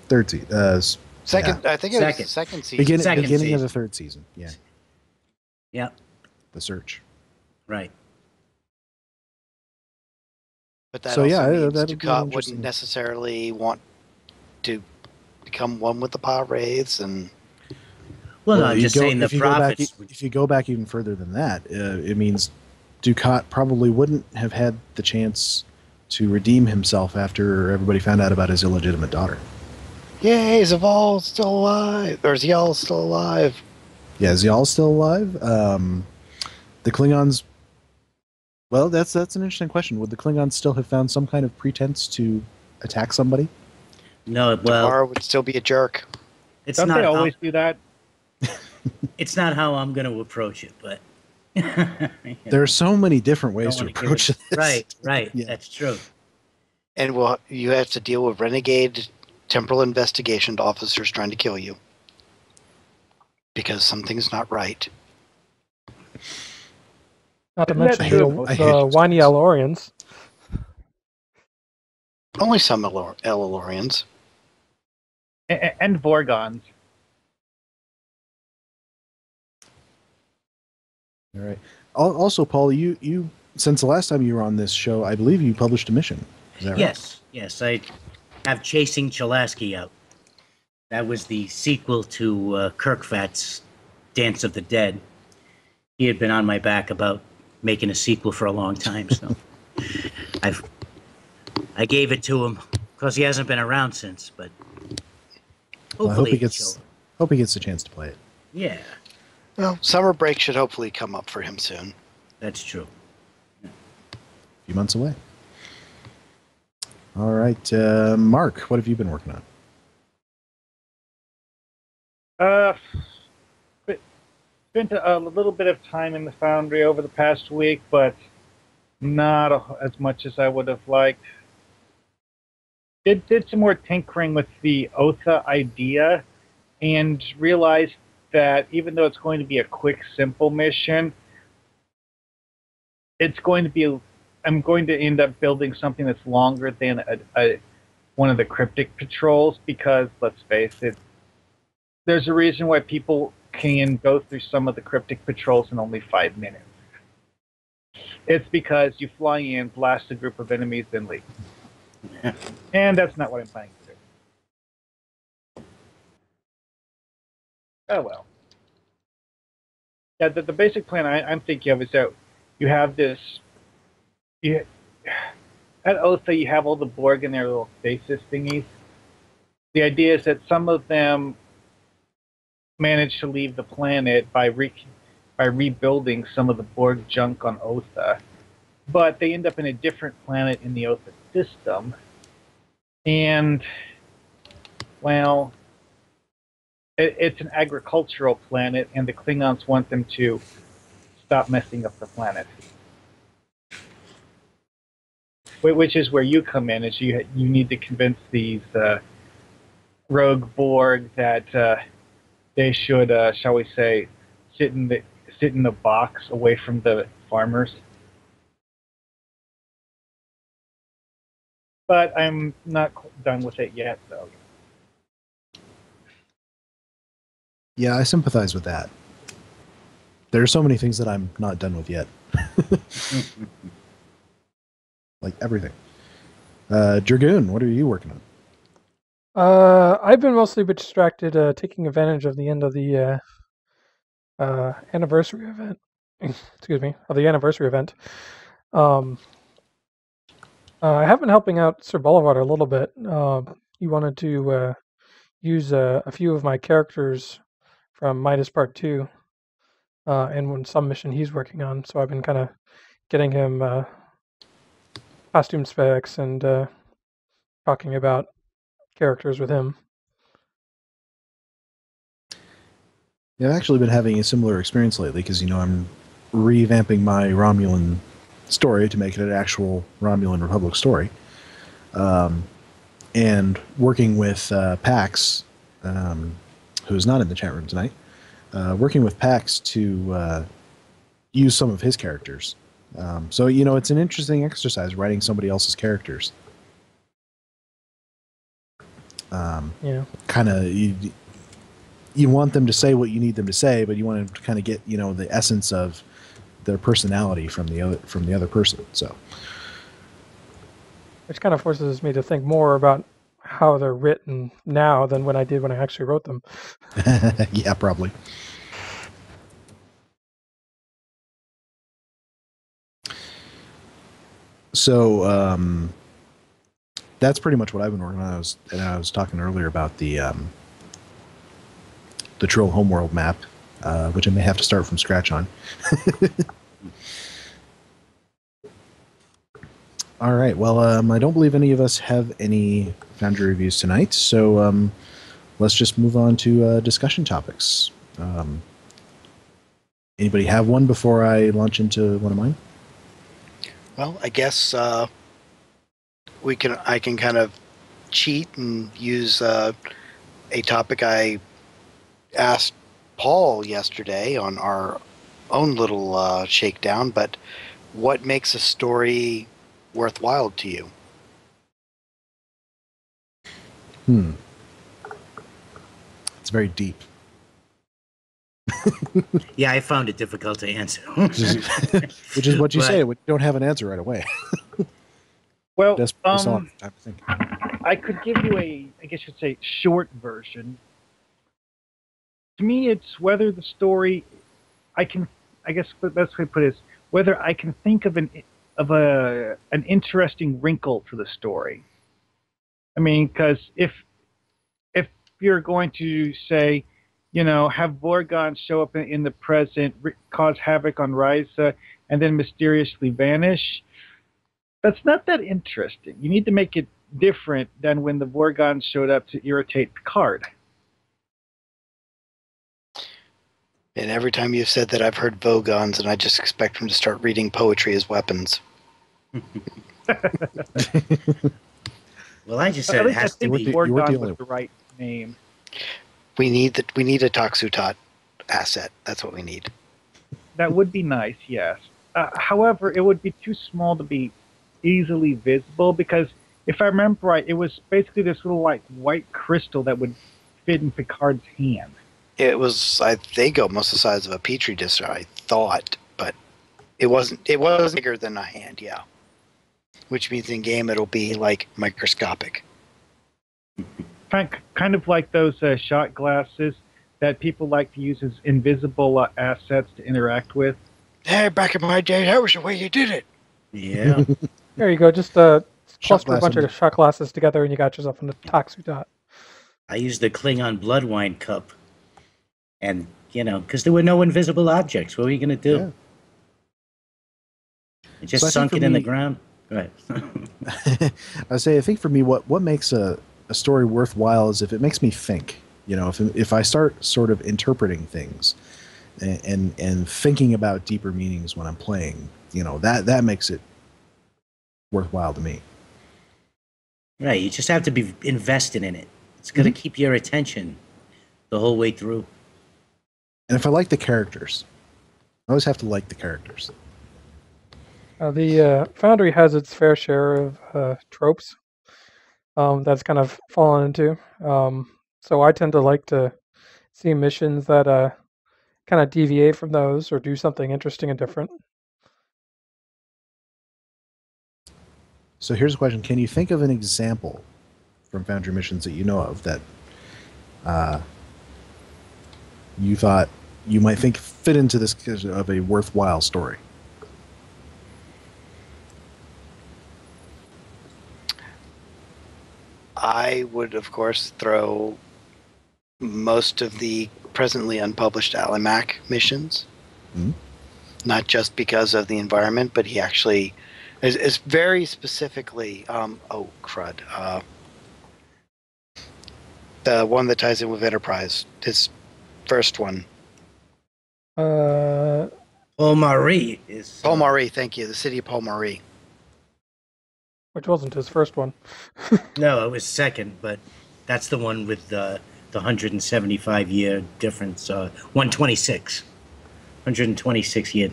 Third season. Second, I think it was the second season. Beginning of the third season, yeah. Yeah. The search. Right. But that so, also means that'd Dukat wouldn't necessarily want to become one with the Pa wraiths and... Well, no, I'm just saying the Prophets... If you go back even further than that, it means Dukat probably wouldn't have had the chance to redeem himself after everybody found out about his illegitimate daughter. Yay, Zaval's still alive! Or Ziyal's still alive. Yeah, is Ziyal still alive? The Klingons... Well, that's an interesting question. Would the Klingons still have found some kind of pretense to attack somebody? No, well... Tamar would still be a jerk. Don't they always do that? It's not how I'm going to approach it, but... There are so many different ways to approach this. Right, yeah. That's true. And you have to deal with renegade temporal investigation officers trying to kill you. Because something's not right. Not to mention the whiny Elorians. Only some Elorians. And Vorgons. All right. Also, Paul, you since the last time you were on this show, I believe you published a mission. Is that right? Yes. I have Chasing Chalaski out. That was the sequel to Kirkfat's Dance of the Dead. He had been on my back about making a sequel for a long time, so I gave it to him because he hasn't been around since. But hopefully, I hope he gets a chance to play it. Yeah. Well, summer break should hopefully come up for him soon. That's true. A few months away. All right, Mark, what have you been working on? Spent a little bit of time in the Foundry over the past week, but not as much as I would have liked. Did some more tinkering with the Otha idea and realized that even though it's going to be a quick, simple mission, I'm going to end up building something that's longer than one of the cryptic patrols because, let's face it, there's a reason why people can go through some of the cryptic patrols in only 5 minutes. It's because you fly in, blast a group of enemies, then leave. Yeah. And that's not what I'm planning to do. Oh well. Yeah, the basic plan I'm thinking of is that you have this. At Otha, you have all the Borg in their little stasis thingies. The idea is that some of them manage to leave the planet by rebuilding some of the Borg junk on Otha, but they end up in a different planet in the Otha system. And, well, it's an agricultural planet, and the Klingons want them to stop messing up the planet. Which is where you come in, is you need to convince these rogue Borg that they should, shall we say, sit in the box away from the farmers. But I'm not done with it yet, though. Yeah, I sympathize with that. There are so many things that I'm not done with yet. Like everything. Dragoon, what are you working on? I've been mostly a bit distracted, taking advantage of the end of the anniversary event. Excuse me, of the anniversary event. I have been helping out Sir Boulevard a little bit. He wanted to use a few of my characters from Midas Part 2 in some mission he's working on, so I've been kind of getting him costume specs and talking about characters with him. Yeah, I've actually been having a similar experience lately because, I'm revamping my Romulan story to make it an actual Romulan Republic story. And working with Pax, who's not in the chat room tonight, working with Pax to use some of his characters. So, it's an interesting exercise writing somebody else's characters. Yeah. Kind of, you want them to say what you need them to say, but you want to kind of get, the essence of their personality from the other person. So, Which kind of forces me to think more about how they're written now than when I did when I actually wrote them. Yeah, probably. So that's pretty much what I've been working on. I was talking earlier about the Trill Homeworld map, which I may have to start from scratch on. All right. Well, I don't believe any of us have any Foundry reviews tonight, so let's just move on to discussion topics. Anybody have one before I launch into one of mine? Well, I guess I can kind of cheat and use a topic I asked Paul yesterday on our own little shakedown. But what makes a story worthwhile to you? It's very deep. Yeah, I found it difficult to answer. Which is what you say when you don't have an answer right away. Well, time to think. I could give you I guess you'd say, short version. To me, it's whether the story, I guess the best way to put it is whether I can think of an interesting wrinkle to the story. I mean, because if you're going to say, have Vorgon show up in the present, cause havoc on Risa, and then mysteriously vanish, that's not that interesting. You need to make it different than when the Vorgon showed up to irritate Picard. And every time you've said that, I've heard Vogons, and I just expect them to start reading poetry as weapons. Well, I just said it has to be. Vorgon was the right name. We need a Toxutot asset. That's what we need. That would be nice, yes. However, it would be too small to be easily visible because, if I remember right, it was basically this little white crystal that would fit in Picard's hand. It was, they go almost the size of a petri dish, I thought, but it wasn't. It was bigger than a hand, yeah. Which means in game it'll be like microscopic. Kind of like those shot glasses that people like to use as invisible assets to interact with. Hey, back in my day, that was the way you did it. Yeah. There you go. Just cluster a glass bunch of shot glasses together, and you got yourself a Toxu dot. I used the Klingon blood wine cup. And, because there were no invisible objects. What were you going to do? Yeah. You just So I sunk think it for in the me- ground? Right. I think for me, what makes a story worthwhile is if it makes me think. If I start sort of interpreting things and thinking about deeper meanings when I'm playing, that makes it worthwhile to me. Right. You just have to be invested in it. It's going to keep your attention the whole way through. And if I like the characters, I always have to like the characters. The Foundry has its fair share of tropes that's kind of fallen into. So I tend to like to see missions that kind of deviate from those or do something interesting and different. So here's a question. Can you think of an example from Foundry missions that you know of that you thought you might think fit into this of a worthwhile story? I would, of course, throw most of the presently unpublished Alimac missions. Mhm. Not just because of the environment, but he actually is very specifically, oh, crud. The one that ties in with Enterprise, his first one. Uh, Paul Marie is... Paul Marie, thank you. The city of Paul Marie. which wasn't his first one. No, it was second, but that's the one with the 175-year difference. 126. 126-year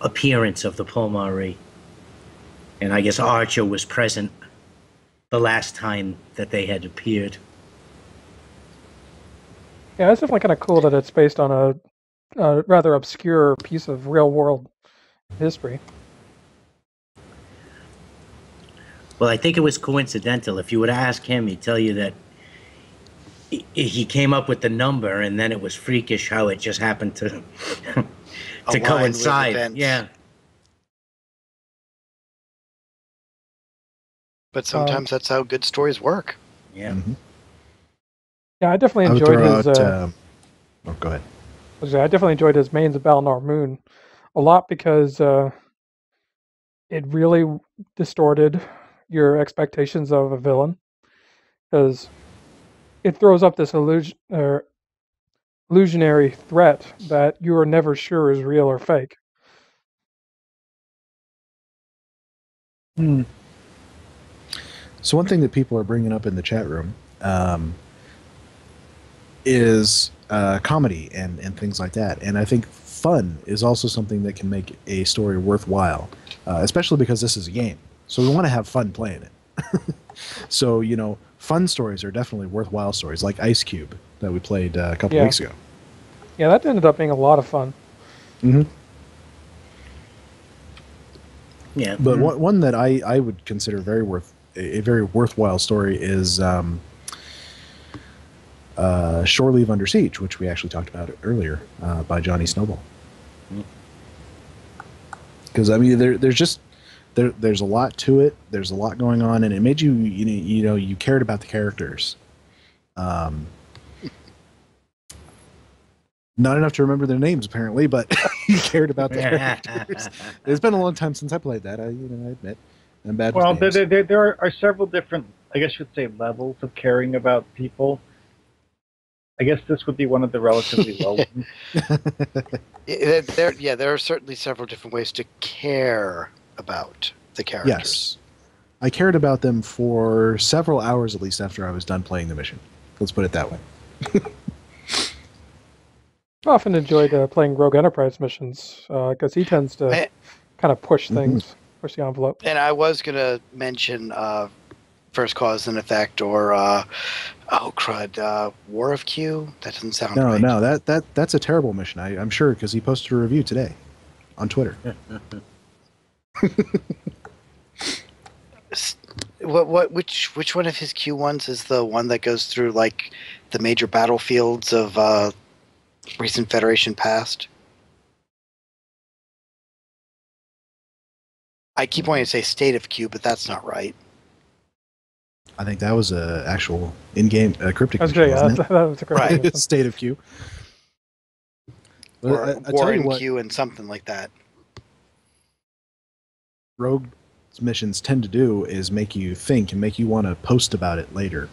appearance of the Paul Marie. And I guess Archer was present the last time that they had appeared. Yeah, it's definitely kind of cool that it's based on a rather obscure piece of real-world history. Well, I think it was coincidental. If you were to ask him, he'd tell you that he came up with the number, and then it was freakish how it just happened to to Align with coincide. events. Yeah. But sometimes that's how good stories work. Yeah. Mhm. Yeah, I definitely I would enjoyed throw his. out, go ahead. I definitely enjoyed his Mains of Balnor Moon a lot because it really distorted your expectations of a villain, because it throws up this illusionary threat that you are never sure is real or fake. So one thing that people are bringing up in the chat room is comedy and things like that. And I think fun is also something that can make a story worthwhile, especially because this is a game. So we want to have fun playing it. So, fun stories are definitely worthwhile stories, like Ice Cube that we played a couple weeks ago. Yeah, that ended up being a lot of fun. Mm-hmm. Yeah. But one that I would consider a very worthwhile story is Shore Leave Under Siege, which we actually talked about earlier, by Johnny Snowball. Because there's a lot to it. There's a lot going on, and it made you cared about the characters. Not enough to remember their names, apparently, but you cared about the characters. It's been a long time since I played that. I admit. I'm bad with Well, names. there are several different, I guess you would say, levels of caring about people. I guess this would be one of the relatively low ones. There are certainly several different ways to care about the characters. Yes. I cared about them for several hours at least after I was done playing the mission. Let's put it that way. I often enjoyed playing Rogue Enterprise missions because he tends to kind of push things, push the envelope. And I was going to mention First Cause and Effect or Oh crud! War of Q. That doesn't sound No, right. no, that's a terrible mission. I'm sure because he posted a review today on Twitter. Which one of his Q ones is the one that goes through like the major battlefields of recent Federation past? I keep wanting to say State of Q, but that's not right. I think that was a actual in-game cryptic That's mission, great. wasn't it? That was a great Right. mission. State of Q. Or I War tell you in what, Q and something like that. Rogue missions tend to do is make you think and make you want to post about it later.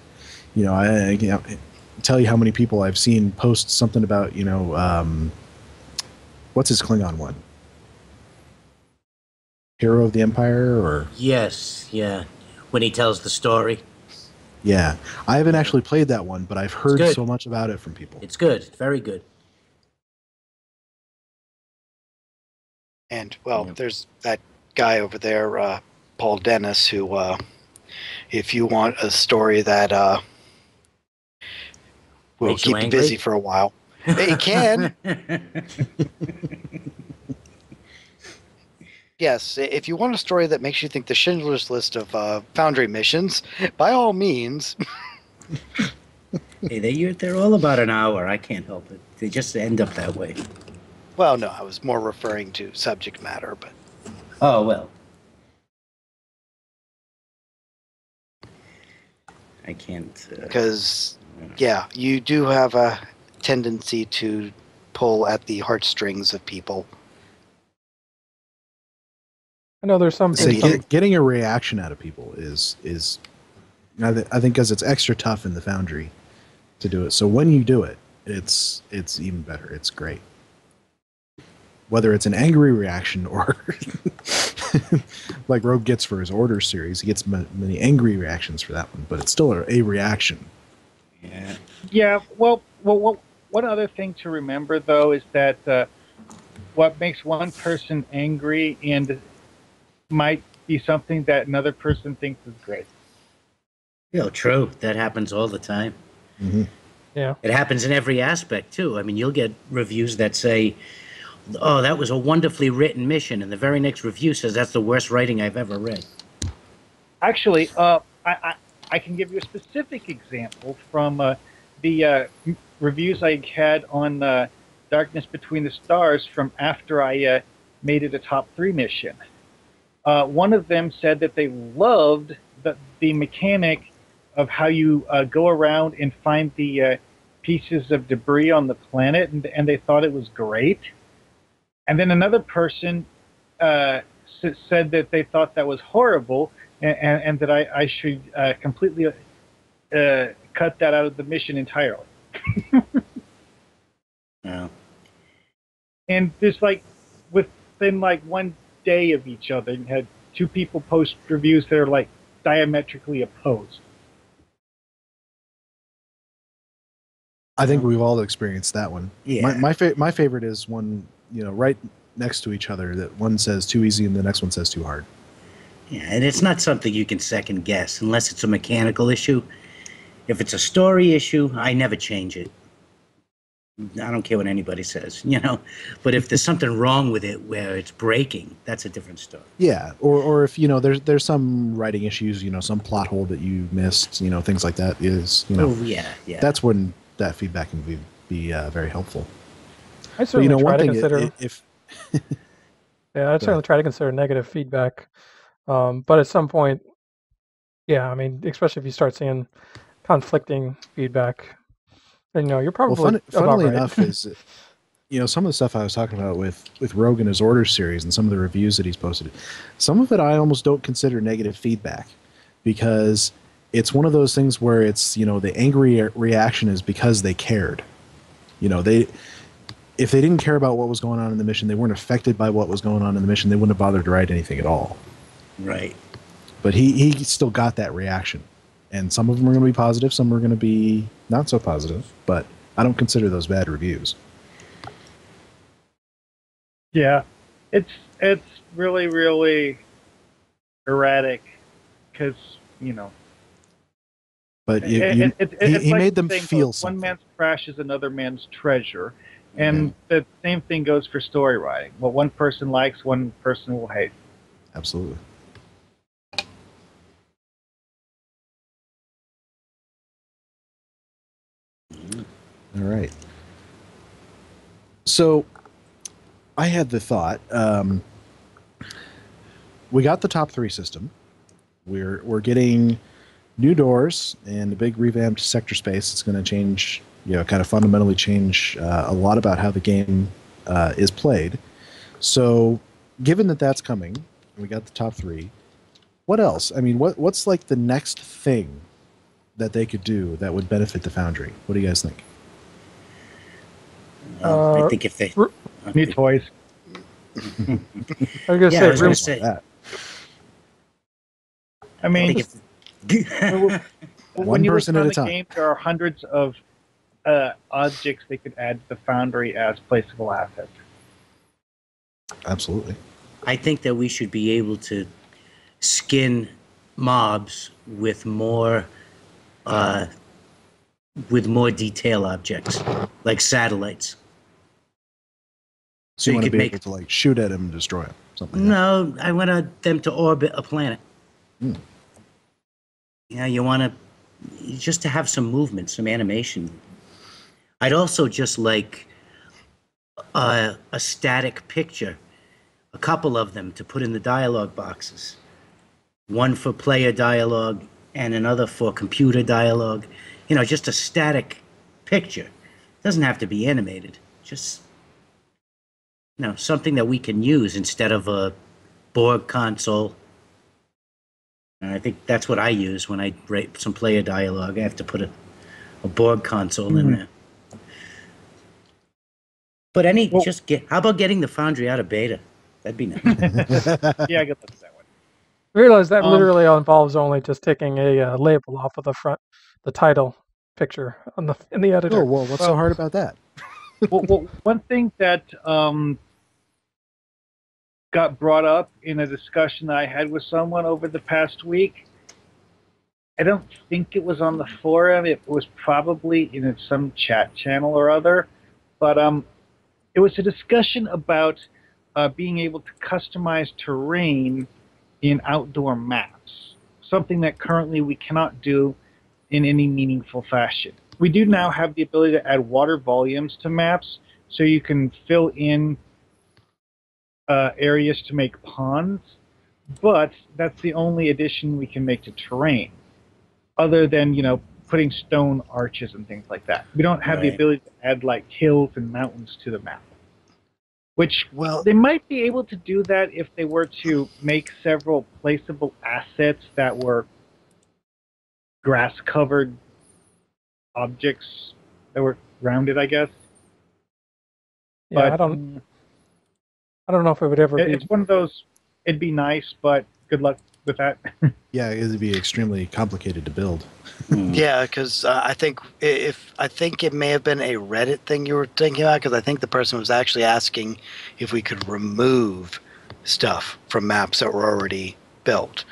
You know, I tell you how many people I've seen post something about, what's his Klingon one? Hero of the Empire, or Yes, yeah. When he tells the story. yeah, I haven't actually played that one, but I've heard good. so much about it from people. It's good. It's very good. And well, Yeah. there's that guy over there, Paul Dennis, who, if you want a story that will Makes you keep you angry? busy for a while, it can. Yes, if you want a story that makes you think the Schindler's List of Foundry missions, by all means. Hey, they're all about an hour. I can't help it. They just end up that way. Well, no, I was more referring to subject matter, but Oh, well. I can't... because, yeah, you do have a tendency to pull at the heartstrings of people. I know there's some Say, people. getting a reaction out of people is I think because it's extra tough in the Foundry to do it. So when you do it, it's even better. It's great. Whether it's an angry reaction or like Rogue gets for his Orders series, he gets many angry reactions for that one, but it's still a reaction. Yeah. Yeah, well, one other thing to remember, though, is that what makes one person angry and might be something that another person thinks is great. True. That happens all the time. Mm-hmm. Yeah. It happens in every aspect, too. I mean, you'll get reviews that say, oh, that was a wonderfully written mission, and the very next review says that's the worst writing I've ever read. Actually, I can give you a specific example from the reviews I had on Darkness Between the Stars from after I made it a top 3 mission. One of them said that they loved the mechanic of how you go around and find the pieces of debris on the planet, and they thought it was great. And then another person said that they thought that was horrible, and that I should completely cut that out of the mission entirely. Yeah. And there's within 1 day of each other, you had 2 people post reviews that are diametrically opposed. I think we've all experienced that one. Yeah. My favorite is one, right next to each other, that one says too easy and the next one says too hard. Yeah, and it's not something you can second guess unless it's a mechanical issue. If it's a story issue, I never change it. I don't care what anybody says, But if there's something wrong with it where it's breaking, that's a different story. Yeah, or if there's some writing issues, some plot hole that you missed, things like that is, Oh, yeah. that's when that feedback can be very helpful. I certainly try to consider. I certainly try to consider negative feedback, but at some point, yeah, I mean, especially if you start seeing conflicting feedback, then you're probably funnily right. enough is some of the stuff I was talking about with Rogue and his Orders series and some of the reviews that he's posted, some of it I almost don't consider negative feedback, because it's one of those things where it's the angry reaction is because they cared. If they didn't care about what was going on in the mission, they weren't affected by what was going on in the mission, they wouldn't have bothered to write anything at all. Right. But he still got that reaction. And some of them are going to be positive, some are going to be not so positive, but I don't consider those bad reviews. Yeah, it's really, really erratic because, But he It's like made them saying, feel one something. man's trash is another man's treasure. And the same thing goes for story writing. What one person likes, one person will hate. Absolutely. All right. So I had the thought, we got the top 3 system. We're getting new doors and a big revamped sector space. It's going to change, kind of fundamentally change a lot about how the game is played. So given that that's coming, we got the top 3, what else? I mean, what's like the next thing that they could do that would benefit the Foundry? What do you guys think? I think if they New toys. I was going to say, that. I mean, One when you person look at on a the time. game, there are hundreds of objects they could add to the Foundry as placeable assets. Absolutely. I think that we should be able to skin mobs with more detail objects, like satellites. So you want to could be able to like shoot at him and destroy him, something like No, I want them to orbit a planet. Hmm. You want to just to have some movement, some animation. I'd also just like a static picture, a couple of them to put in the dialogue boxes. One for player dialogue and another for computer dialogue. Just a static picture. Doesn't have to be animated. Just something that we can use instead of a Borg console. And I think that's what I use when I write some player dialogue. I have to put a Borg console in there. But how about getting the Foundry out of beta? That'd be nice. Yeah, I get that one. I realize that literally involves only just taking a label off of the front, the title picture in the editor. Oh, well, what's so hard about that? well, one thing that got brought up in a discussion that I had with someone over the past week, I don't think it was on the forum. It was probably in some chat channel or other. But it was a discussion about being able to customize terrain in outdoor maps, something that currently we cannot do in any meaningful fashion. We do now have the ability to add water volumes to maps, so you can fill in areas to make ponds, but that's the only addition we can make to terrain, other than putting stone arches and things like that. We don't have the ability to add like hills and mountains to the map. Which, they might be able to do that if they were to make several placeable assets that were grass-covered objects that were rounded, I guess. Yeah, but I don't know if it would ever be. It's one of those, it'd be nice, but good luck with that. Yeah, it'd be extremely complicated to build. Yeah, because I think it may have been a Reddit thing you were thinking about, because I think the person was actually asking if we could remove stuff from maps that were already built,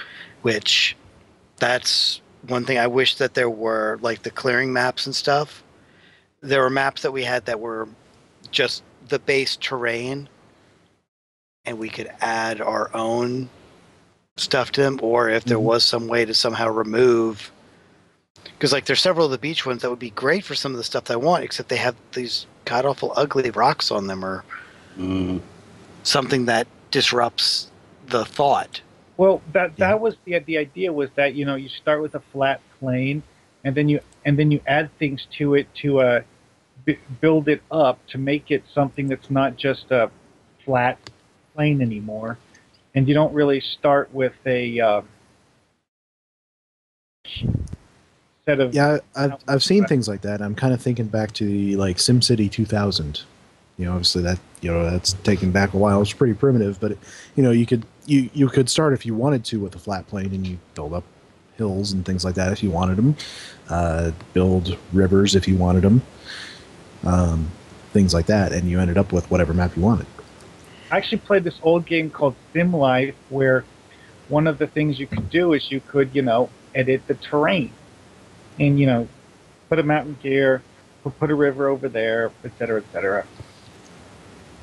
which that's one thing I wish that there were, like the clearing maps and stuff. There were maps that we had that were just the base terrain, and we could add our own stuff to them, or if there was some way to somehow remove, because like there's several of the beach ones that would be great for some of the stuff that I want, except they have these god awful ugly rocks on them, or something that disrupts the thought. Well, that was the idea, was that you start with a flat plane, and then you add things to it to build it up to make it something that's not just a flat plane anymore, and you don't really start with a set of. Yeah, I've seen things like that. I'm kind of thinking back to the like SimCity 2000. Obviously that that's taken back a while. It's pretty primitive, but you could start if you wanted to with a flat plane, and you build up hills and things like that if you wanted them. Build rivers if you wanted them. Things like that, and you ended up with whatever map you wanted. I actually played this old game called Sim Life, where one of the things you could do is you could edit the terrain, and put a mountain here, put a river over there, etc., etc.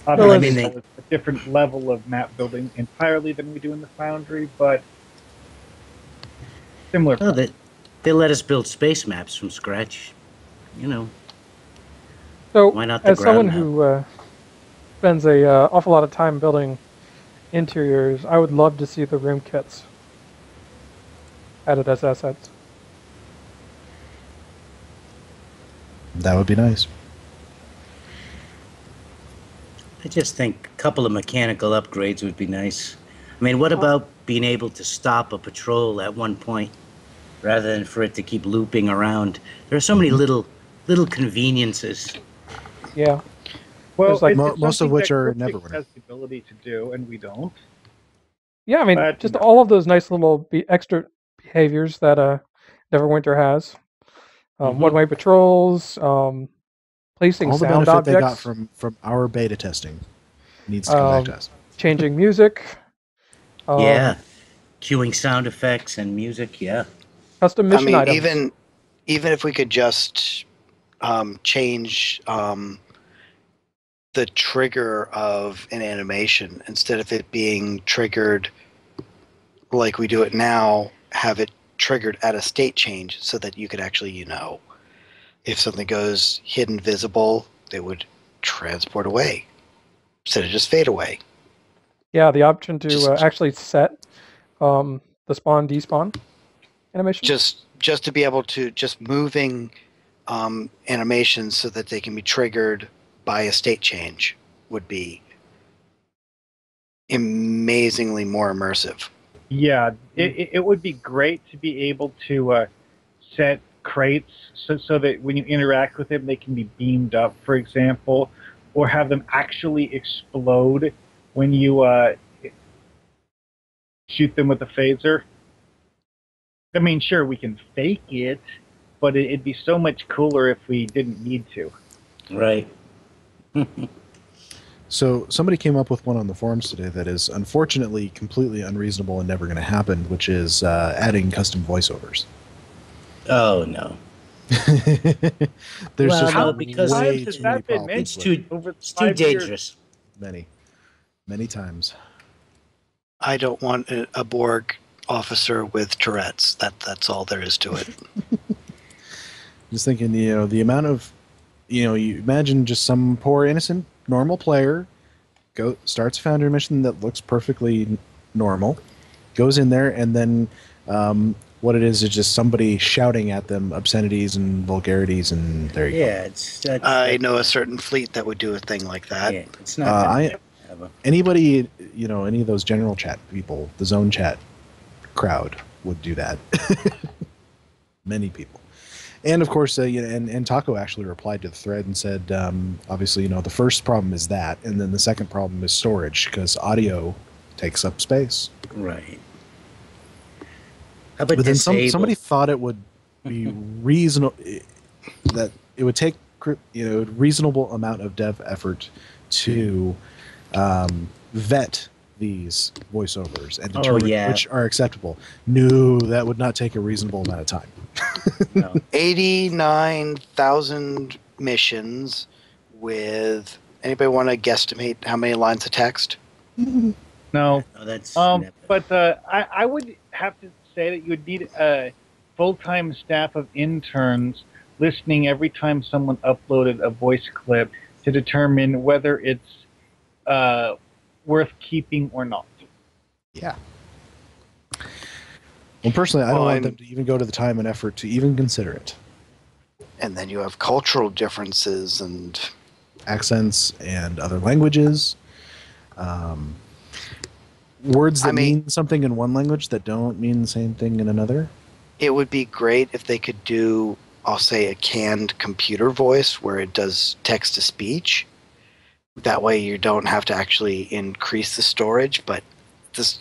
Well, Obviously, it's a different level of map building entirely than we do in the Foundry, but similar. Oh, they let us build space maps from scratch. So, Why not the as someone ground map? who spends a awful lot of time building interiors, I would love to see the room kits added as assets. That would be nice. I just think a couple of mechanical upgrades would be nice. I mean, what about being able to stop a patrol at one point rather than for it to keep looping around? There are so many little conveniences. Yeah. Well, There's like most of which are Cryptic Neverwinter. has the ability to do, and we don't. Yeah, I mean, But, just all of those nice little extra behaviors that Neverwinter has. One-way patrols, placing All the sound benefit they got objects, from our beta testing needs to come back to us. changing music. Yeah. Queuing sound effects and music, yeah. Custom I mission mean, items. even if we could just change the trigger of an animation, instead of it being triggered like we do it now, have it triggered at a state change so that you could actually, if something goes hidden visible, they would transport away instead of just fade away. Yeah, the option to actually set the spawn despawn animation. Just to be able to just moving animations so that they can be triggered by a state change would be amazingly more immersive. Yeah, it would be great to be able to set crates so that when you interact with them, they can be beamed up, for example, or have them actually explode when you shoot them with a phaser. I mean, sure, we can fake it, but it'd be so much cooler if we didn't need to. Right. So somebody came up with one on the forums today that is unfortunately completely unreasonable and never going to happen, which is adding custom voiceovers. Oh, no. There's Well, just no, way because has too that many been problems mentioned? with it. It's too dangerous. Many times. I don't want a Borg officer with Tourette's. That's all there is to it. Just thinking, the amount of, you imagine just some poor innocent normal player starts a Foundry mission that looks perfectly normal, goes in there, and then what it is just somebody shouting at them obscenities and vulgarities, and there you go. I know a certain fleet that would do a thing like that. Yeah, it's not. Anybody, any of those general chat people, the zone chat crowd would do that. Many people. And of course, and Taco actually replied to the thread and said, obviously, the first problem is that, and then the second problem is storage, because audio takes up space. Right. How about But then somebody thought it would be reasonable, that it would take a reasonable amount of dev effort to vet these voiceovers and determine which are acceptable. No, that would not take a reasonable amount of time. No. 89,000 missions with... Anybody want to guesstimate how many lines of text? No. No, that's but I would have to say that you would need a full-time staff of interns listening every time someone uploaded a voice clip to determine whether it's worth keeping or not. Yeah. Well, personally, I don't want them to even go to the time and effort to even consider it. And then you have cultural differences and accents and other languages. Words that mean something in one language that don't mean the same thing in another. It would be great if they could do, I'll say, a canned computer voice where it does text-to-speech. That way you don't have to actually increase the storage, but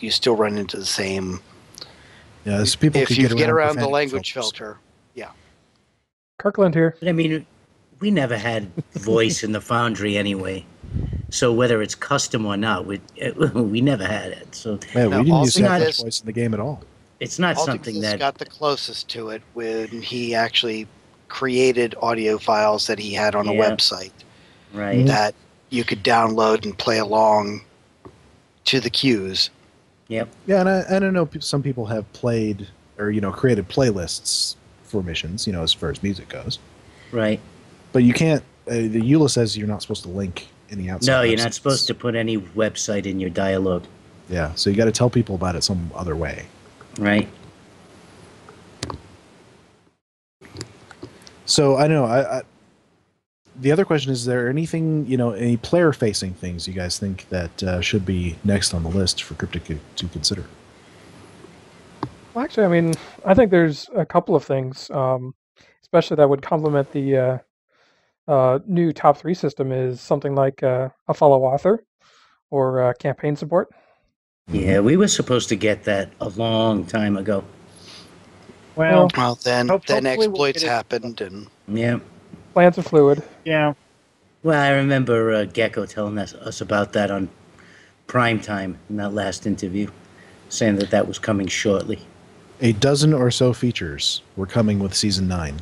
you still run into the same... Yeah, people if you get around the language filter. Yeah. Kirkland here. But I mean, we never had voice in the Foundry anyway. So whether it's custom or not, we never had it. So we didn't use voice in the game at all. it's not something Alticus that got the closest to it when he actually created audio files that he had on a Yeah. website right. that you could download and play along to the cues. Yep. Yeah, and I know some people have played or created playlists for missions, as far as music goes. Right. But you can't. The EULA says you're not supposed to link any outside. No, you're websites. not supposed to put any website in your dialogue. Yeah, so you got to tell people about it some other way. Right. So I know. The other question is there anything, any player-facing things you guys think that should be next on the list for Cryptic to consider? Well, actually, I mean, I think there's a couple of things, especially that would complement the new top 3 system is something like a follow author or campaign support. Yeah, we were supposed to get that a long time ago. Well, Well, then hopefully we'll exploits get it. happened, and Yeah. Plans are fluid. Yeah. Well, I remember Gecko telling us about that on prime time in that last interview, saying that was coming shortly. A dozen or so features were coming with Season 9,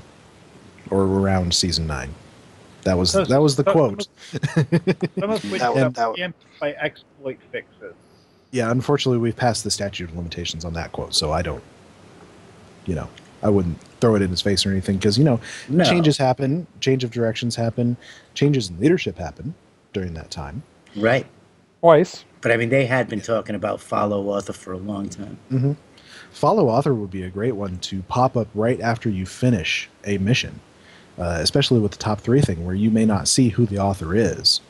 or around Season 9. That was the quote. Some of which That are would- preempted by exploit fixes. Yeah, unfortunately, we've passed the statute of limitations on that quote, so I don't, I wouldn't throw it in his face or anything, because, No. changes happen, change of directions happen, changes in leadership happen during that time. Right. Twice. But I mean, they had been talking about follow author for a long time. Mm-hmm. Follow author would be a great one to pop up right after you finish a mission, especially with the top 3 thing, where you may not see who the author is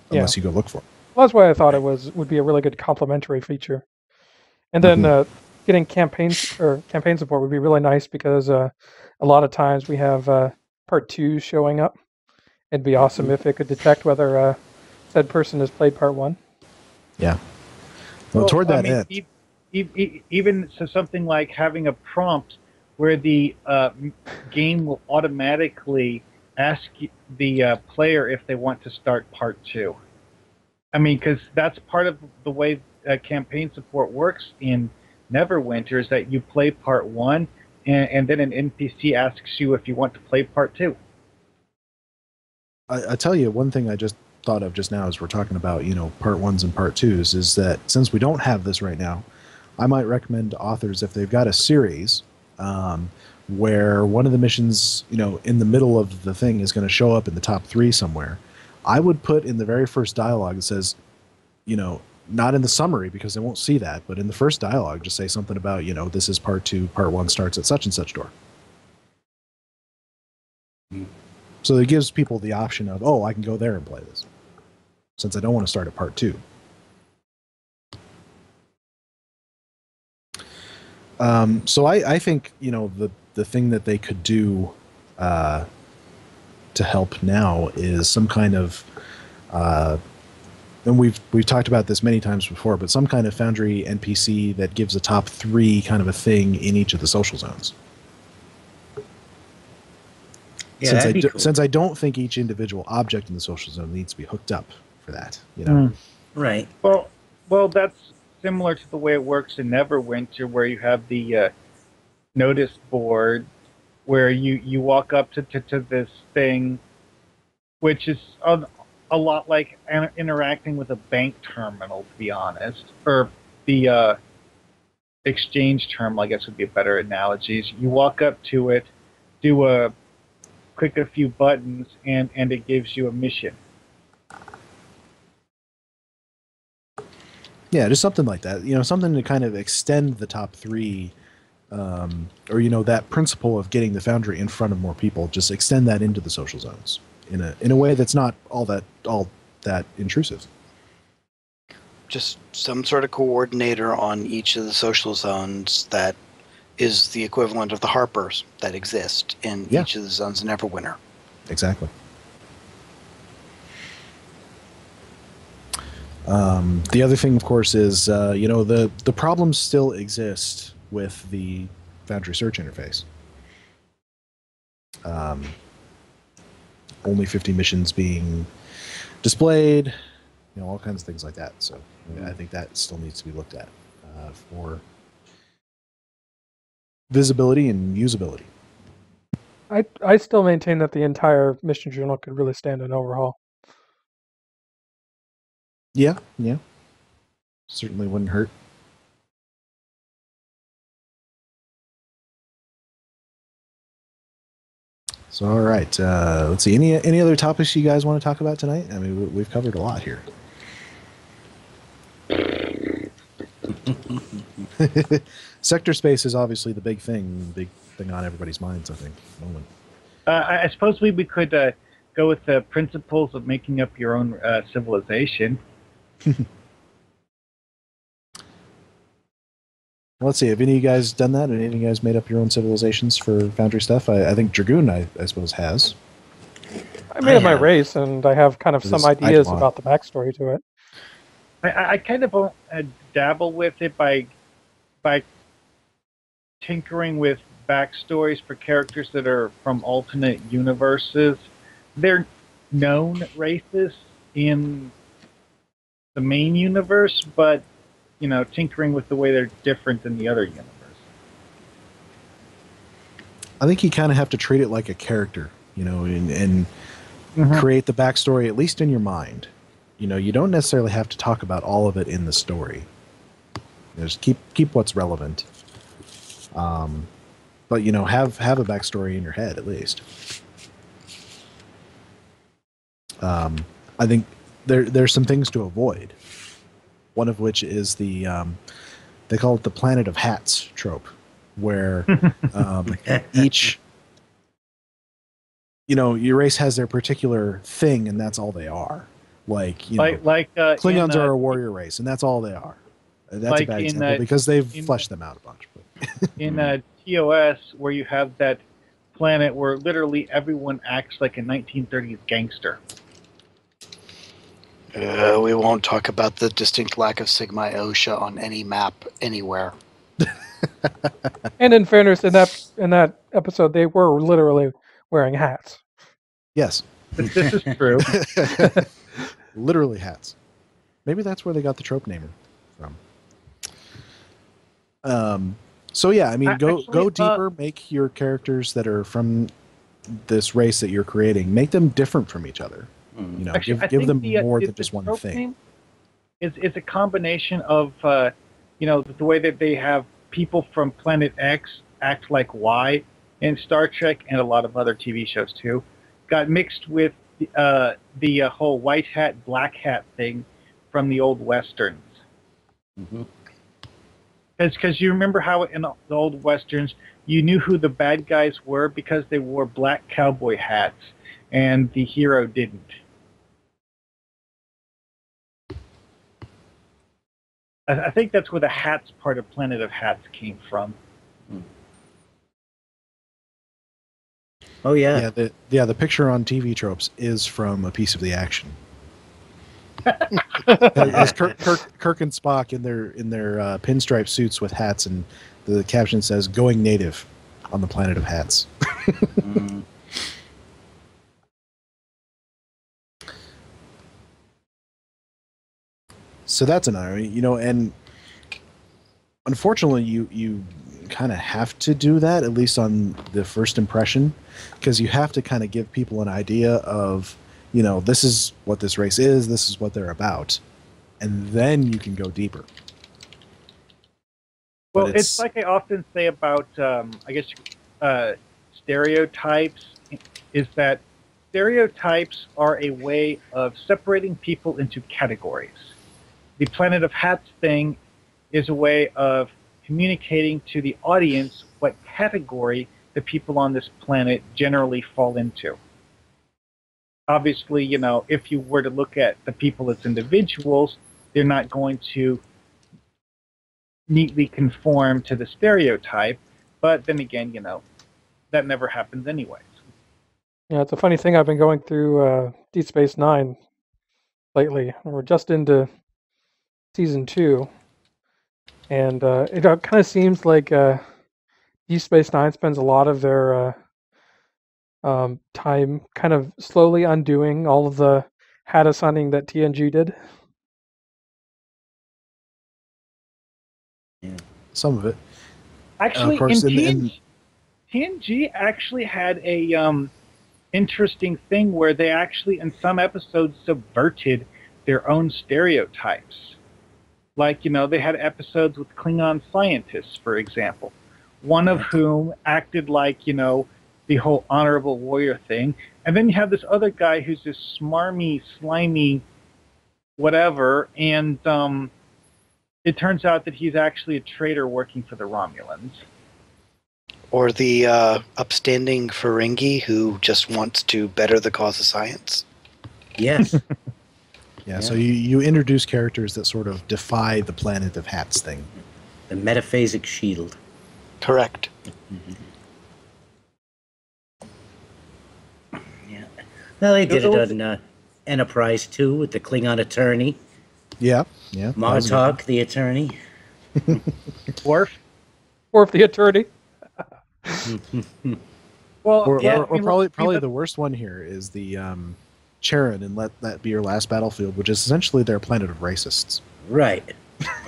unless you go look for it. Well, that's why I thought would be a really good complementary feature. And then getting campaign support would be really nice because a lot of times we have part 2 showing up. It'd be awesome if it could detect whether said person has played part 1. Yeah. Well, toward that end. Even so, something like having a prompt where the game will automatically ask the player if they want to start part 2. I mean, because that's part of the way campaign support works in Neverwinter is that you play part 1, and then an NPC asks you if you want to play part 2. I tell you, one thing I just thought of just now as we're talking about, part 1s and part 2s, is that since we don't have this right now, I might recommend to authors, if they've got a series where one of the missions, in the middle of the thing is going to show up in the top 3 somewhere, I would put in the very first dialogue that says, not in the summary because they won't see that, but in the first dialogue, just say something about, this is part 2, part 1 starts at such and such door. So it gives people the option of, I can go there and play this, since I don't want to start at part 2. So I think, the thing that they could do to help now is some kind of, and we've talked about this many times before, but some kind of Foundry NPC that gives a top 3 kind of a thing in each of the social zones. Yeah, since that'd be cool. Since I don't think each individual object in the social zone needs to be hooked up for that, Right. Well, that's similar to the way it works in Neverwinter, where you have the notice board, where you walk up to this thing, which is a lot like interacting with a bank terminal, to be honest, or the exchange terminal, I guess would be a better analogy. You walk up to it, click a few buttons, and it gives you a mission. Yeah, just something like that. Something to kind of extend the top 3, or that principle of getting the Foundry in front of more people. Just extend that into the social zones in a way that's not all that intrusive. just some sort of coordinator on each of the social zones that is the equivalent of the Harpers that exist in each of the zones in Neverwinter. Exactly. The other thing, of course, is the problems still exist with the Foundry search interface. Only 50 missions being displayed, all kinds of things like that. So I think that still needs to be looked at for visibility and usability. I still maintain that the entire mission journal could really stand an overhaul. Yeah, certainly wouldn't hurt. So, all right, let's see. Any other topics you guys want to talk about tonight? I mean, we've covered a lot here. Sector space is obviously the big thing on everybody's minds, I think, at the moment. I suppose we could go with the principles of making up your own civilization. Let's see. Have any of you guys done that? Any of you guys made up your own civilizations for Foundry stuff? I think Dragoon, I suppose, has. I made up my race, and I have kind of some ideas about the backstory to it. I kind of dabble with it by tinkering with backstories for characters that are from alternate universes. They're known races in the main universe, but tinkering with the way they're different than the other universe. I think you kind of have to treat it like a character, and create the backstory, at least in your mind. You don't necessarily have to talk about all of it in the story. Just keep what's relevant. But have a backstory in your head at least. I think there's some things to avoid. One of which is the they call it the Planet of Hats trope, where each your race has their particular thing, and that's all they are. Like Klingons are a warrior race, and that's all they are. That's a bad example because they've fleshed them out a bunch. But in TOS, where you have that planet where literally everyone acts like a 1930s gangster. We won't talk about the distinct lack of Sigma Iota on any map anywhere. And in fairness, in that episode, they were literally wearing hats. Yes. This is true. Literally hats. Maybe that's where they got the trope namer from. So yeah, I mean, go deeper. Make your characters that are from this race that you're creating, make them different from each other. Give them more than just one thing. It's a combination of the way that they have people from Planet X act like Y in Star Trek and a lot of other TV shows too, got mixed with the whole white hat, black hat thing from the old westerns. Because you remember how in the old westerns you knew who the bad guys were because they wore black cowboy hats and the hero didn't. I think that's where the hats part of Planet of Hats came from. Oh yeah. The picture on TV tropes is from a piece of the action. It's Kirk and Spock in their pinstripe suits with hats, and the caption says "Going Native" on the Planet of Hats. So that's another, and unfortunately, you kind of have to do that, at least on the first impression, because you have to kind of give people an idea of, this is what this race is, this is what they're about, and then you can go deeper. Well, it's like I often say about, stereotypes, is that stereotypes are a way of separating people into categories. The Planet of Hats thing is a way of communicating to the audience what category the people on this planet generally fall into. Obviously, if you were to look at the people as individuals, they're not going to neatly conform to the stereotype, but then again, that never happens anyways. Yeah, it's a funny thing. I've been going through Deep Space Nine lately. We're just into Season 2, and it kind of seems like Deep Space Nine spends a lot of their time kind of slowly undoing all of the hat assigning that TNG did. Yeah, some of it. Actually, Of course, in TNG actually had a interesting thing where they actually, in some episodes, subverted their own stereotypes. Like, they had episodes with Klingon scientists, for example, one of whom acted like, the whole honorable warrior thing. And then you have this other guy who's this smarmy, slimy, whatever, and it turns out that he's actually a traitor working for the Romulans. Or the upstanding Ferengi who just wants to better the cause of science. Yes. Yeah, so you introduce characters that sort of defy the Planet of Hats thing. The metaphasic shield. Correct. Yeah. Well, they did it on Enterprise 2 with the Klingon attorney. Yeah. Martok, the attorney. Worf the attorney. Or probably the worst one here is the Charon and Let That Be Your Last Battlefield, which is essentially their planet of racists. Right.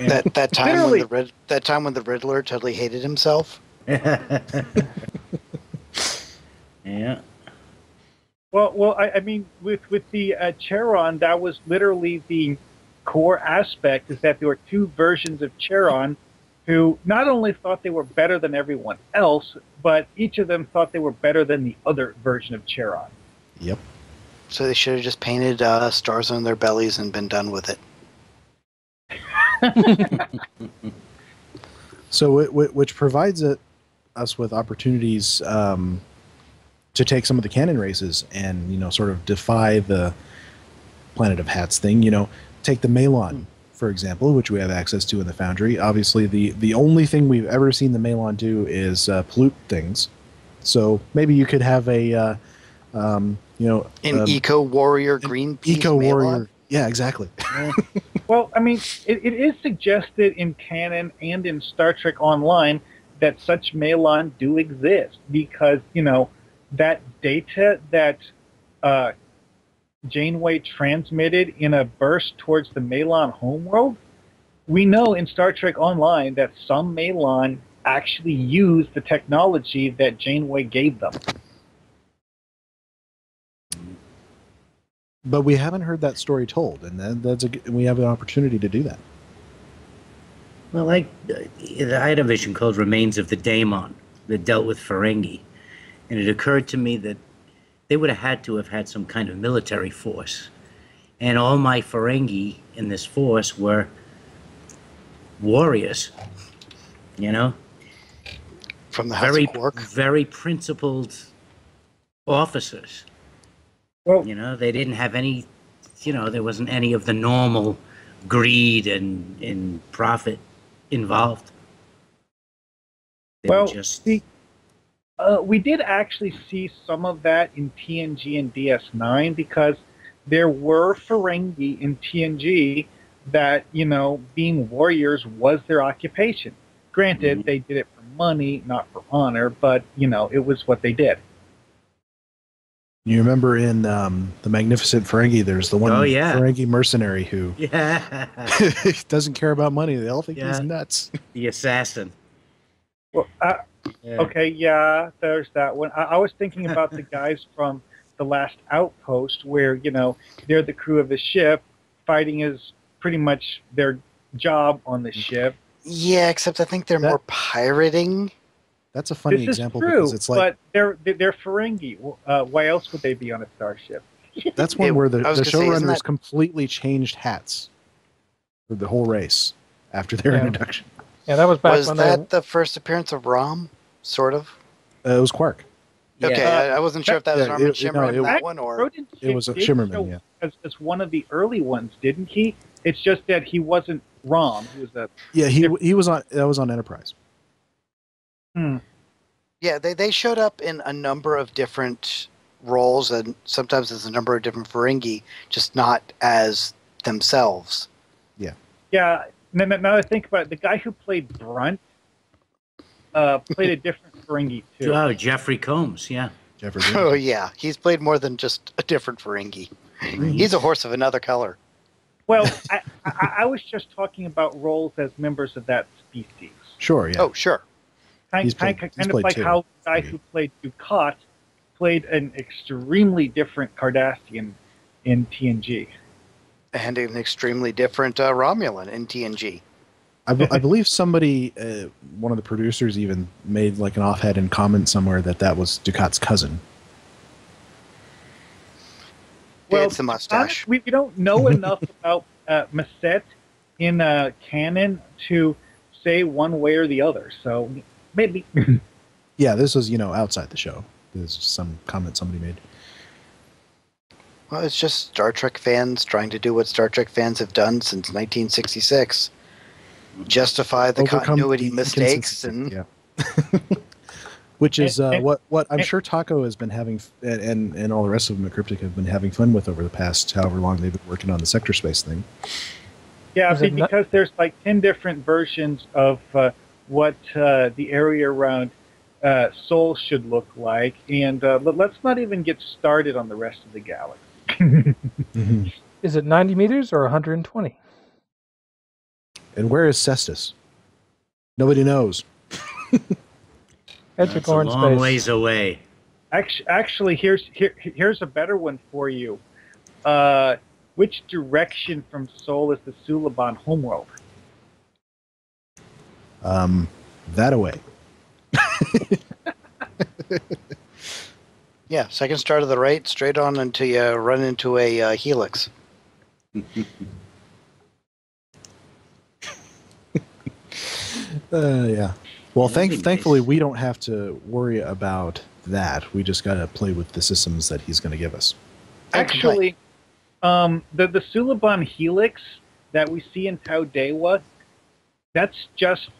That time when the Riddler totally hated himself. Yeah. Well, I mean, with the Charon, that was literally the core aspect, is that there were two versions of Charon who not only thought they were better than everyone else, but each of them thought they were better than the other version of Charon. Yep. So they should have just painted stars on their bellies and been done with it. So, which provides us with opportunities to take some of the canon races and sort of defy the Planet of Hats thing. Take the Malon, for example, which we have access to in the Foundry. Obviously, the only thing we've ever seen the Malon do is pollute things. So maybe you could have a eco warrior Greenpeace eco warrior. Malon? Yeah, exactly. Well, I mean, it is suggested in canon and in Star Trek Online that such Malon do exist because, that data that Janeway transmitted in a burst towards the Malon homeworld, we know in Star Trek Online that some Malon actually used the technology that Janeway gave them. But we haven't heard that story told, and we have an opportunity to do that. Well, I had a vision called Remains of the Daemon that dealt with Ferengi, and it occurred to me that they would have had to have had some kind of military force, and all my Ferengi in this force were warriors, from the House of Quark. Very principled officers. Well, they didn't have any, there wasn't any of the normal greed and profit involved. We did actually see some of that in TNG and DS9 because there were Ferengi in TNG that, being warriors was their occupation. Granted, they did it for money, not for honor, but, it was what they did. You remember in the Magnificent Ferengi, there's the one Ferengi mercenary who doesn't care about money. They all think he's nuts. The assassin. Well, okay, there's that one. I was thinking about the guys from The Last Outpost where, they're the crew of the ship. Fighting is pretty much their job on the ship. Yeah, except I think they're more pirating. That's a funny example because it's like... But they're Ferengi. Why else would they be on a starship? That's one where the showrunners completely changed hats for the whole race after their introduction. Yeah, that was back when the first appearance of Rom, sort of? It was Quark. Okay, I wasn't sure if that was Armin Shimmerman in that one or... It was Shimmerman, as one of the early ones, didn't he? It's just that he wasn't Rom. He was he was on... That was on Enterprise. Yeah, they showed up in a number of different roles, and sometimes as a number of different Ferengi, just not as themselves. Yeah. Yeah. Now I think about it, the guy who played Brunt played a different Ferengi too. Oh, Jeffrey Combs, yeah. Oh yeah, he's played more than just a different Ferengi. He's a horse of another color. Well, I was just talking about roles as members of that species. Sure, yeah. Oh, sure. He's kind played of like two. how the guy who played Dukat played an extremely different Cardassian in TNG. And an extremely different Romulan in TNG. I believe somebody, one of the producers, even made like an offhand comment somewhere that was Ducat's cousin. Well, it's the mustache. We don't know enough about Masset in canon to say one way or the other. So maybe. Yeah, this was outside the show. There's some comment somebody made. Well, it's just Star Trek fans trying to do what Star Trek fans have done since 1966. Justify the Overcome continuity the mistakes inconsistency, which is what I'm sure Taco has been having, and all the rest of them at Cryptic have been having fun with over the past however long they've been working on the sector space thing. Yeah, because there's like 10 different versions of what the area around Sol should look like, and let's not even get started on the rest of the galaxy. Mm-hmm. Is it 90 meters or 120? And where is Cestus? Nobody knows. That's a long ways away. Actually, here's a better one for you. Which direction from Sol is the Suliban homeworld? That away. Yeah, second star to the right, straight on until you run into a helix. Yeah. Well, thankfully, we don't have to worry about that. We just got to play with the systems that he's going to give us. Actually, the Suliban helix that we see in Tau Dewa, that's just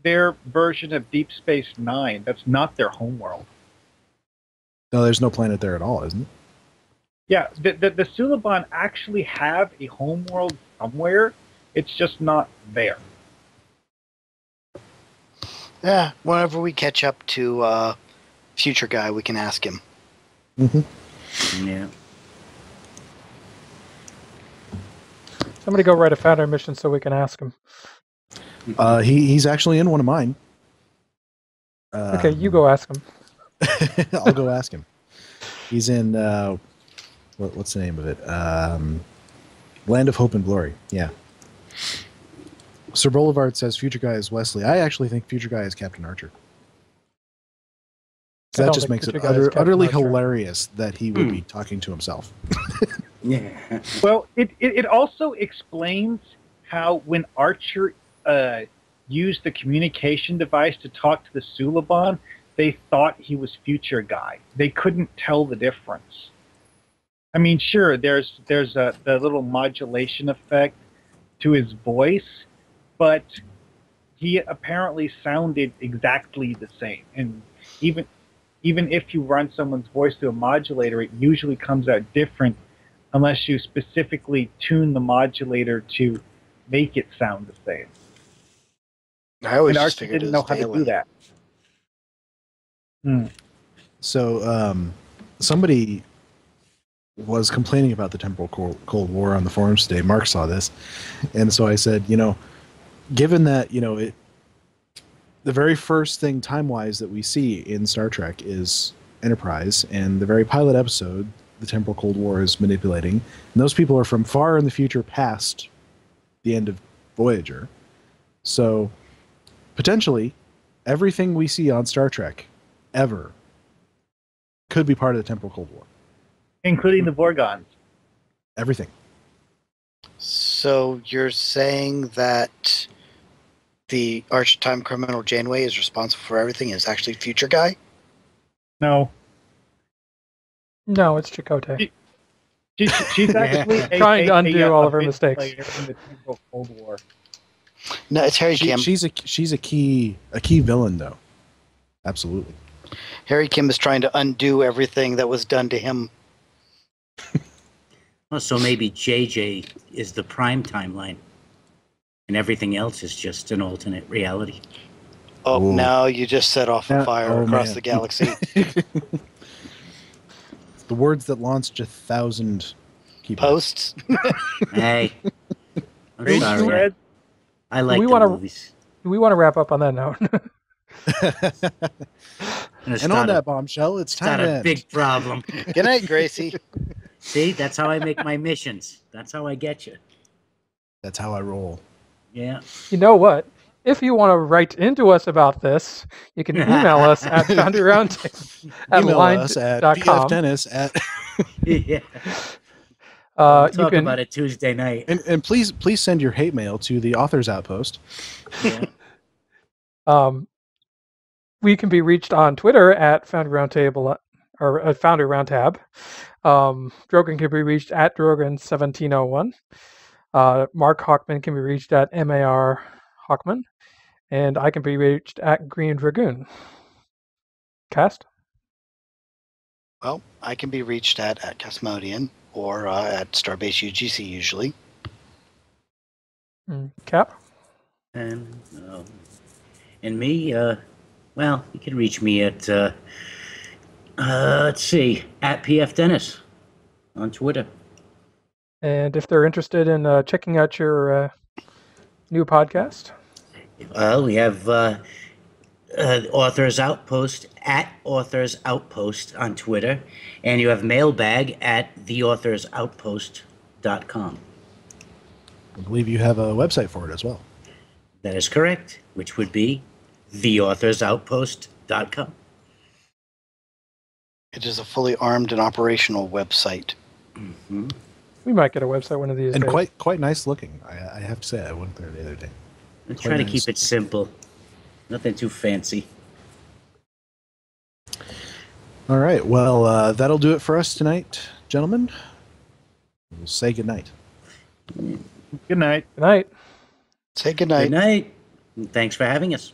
their version of Deep Space Nine. That's not their homeworld. No, there's no planet there at all, isn't it? Yeah, the Suliban actually have a homeworld somewhere. It's just not there. Yeah, whenever we catch up to Future Guy, we can ask him. Mm-hmm. Yeah. Somebody go write a Foundry mission so we can ask him. He's actually in one of mine. Okay, you go ask him. I'll go ask him. He's in what's the name of it? Land of Hope and Glory. Yeah. Sir Boulevard says Future Guy is Wesley. I actually think Future Guy is Captain Archer. So that just makes it utterly hilarious that he would be talking to himself. Yeah. Well, it also explains how when Archer used the communication device to talk to the Suliban, they thought he was Future Guy. They couldn't tell the difference. I mean, sure, there's the little modulation effect to his voice, but he apparently sounded exactly the same. And even if you run someone's voice through a modulator, it usually comes out different unless you specifically tune the modulator to make it sound the same. I always and just Archer figured didn't know how to do that. So somebody was complaining about the temporal Cold War on the forums today. Mark saw this, and so I said, given that the very first thing time-wise that we see in Star Trek is Enterprise, and the very pilot episode, the temporal Cold War is manipulating, and those people are from far in the future past the end of Voyager. So potentially everything we see on Star Trek ever could be part of the temporal Cold War. Including the Vorgons. Everything. So you're saying that the arch-time criminal Janeway is responsible for everything and is actually Future Guy? No. No, it's Chakotay. She's actually trying to undo all of her mistakes. In the temporal Cold War. No, it's Harry Kim. She's a key villain, though. Absolutely. Harry Kim is trying to undo everything that was done to him. Well, so maybe JJ is the prime timeline, and everything else is just an alternate reality. Oh, Ooh. now you just set off a fire across the galaxy. The words that launched 1,000 posts. Hey, I'm sorry. I like the movies. Do we want to wrap up on that note? And on that bombshell, it's time Not to a end. big problem. Good night, Gracie. See, that's how I make my missions. That's how I get you. That's how I roll. Yeah. You know what? If you want to write into us about this, you can email us at Foundry Roundtable at Email us at line.com. pfdennis at Yeah. We'll You talk can, about it Tuesday night. and please send your hate mail to the Authors Outpost. Yeah. we can be reached on Twitter at Foundry Roundtable or Foundry Roundtab. Drogan can be reached at Drogan1701. Markhawkman can be reached at MAR Hawkman. And I can be reached at Greendragoon. Cast? Well, I can be reached at Castmodean or at Starbase UGC usually. Cap? And me, well, you can reach me at, let's see, at PFDennis on Twitter. And if they're interested in checking out your new podcast? Well, we have Authors Outpost at Authors Outpost on Twitter, and you have Mailbag at theauthorsoutpost.com. I believe you have a website for it as well. That is correct, which would be theauthorsoutpost.com. It is a fully armed and operational website. Mm-hmm. We might get a website one of these And days. quite nice looking. I have to say, I went there the other day. I try to keep it simple. Nothing too fancy. All right. Well, that'll do it for us tonight, gentlemen. We'll say goodnight. Good night. Good night. Say good night. Good night. And thanks for having us.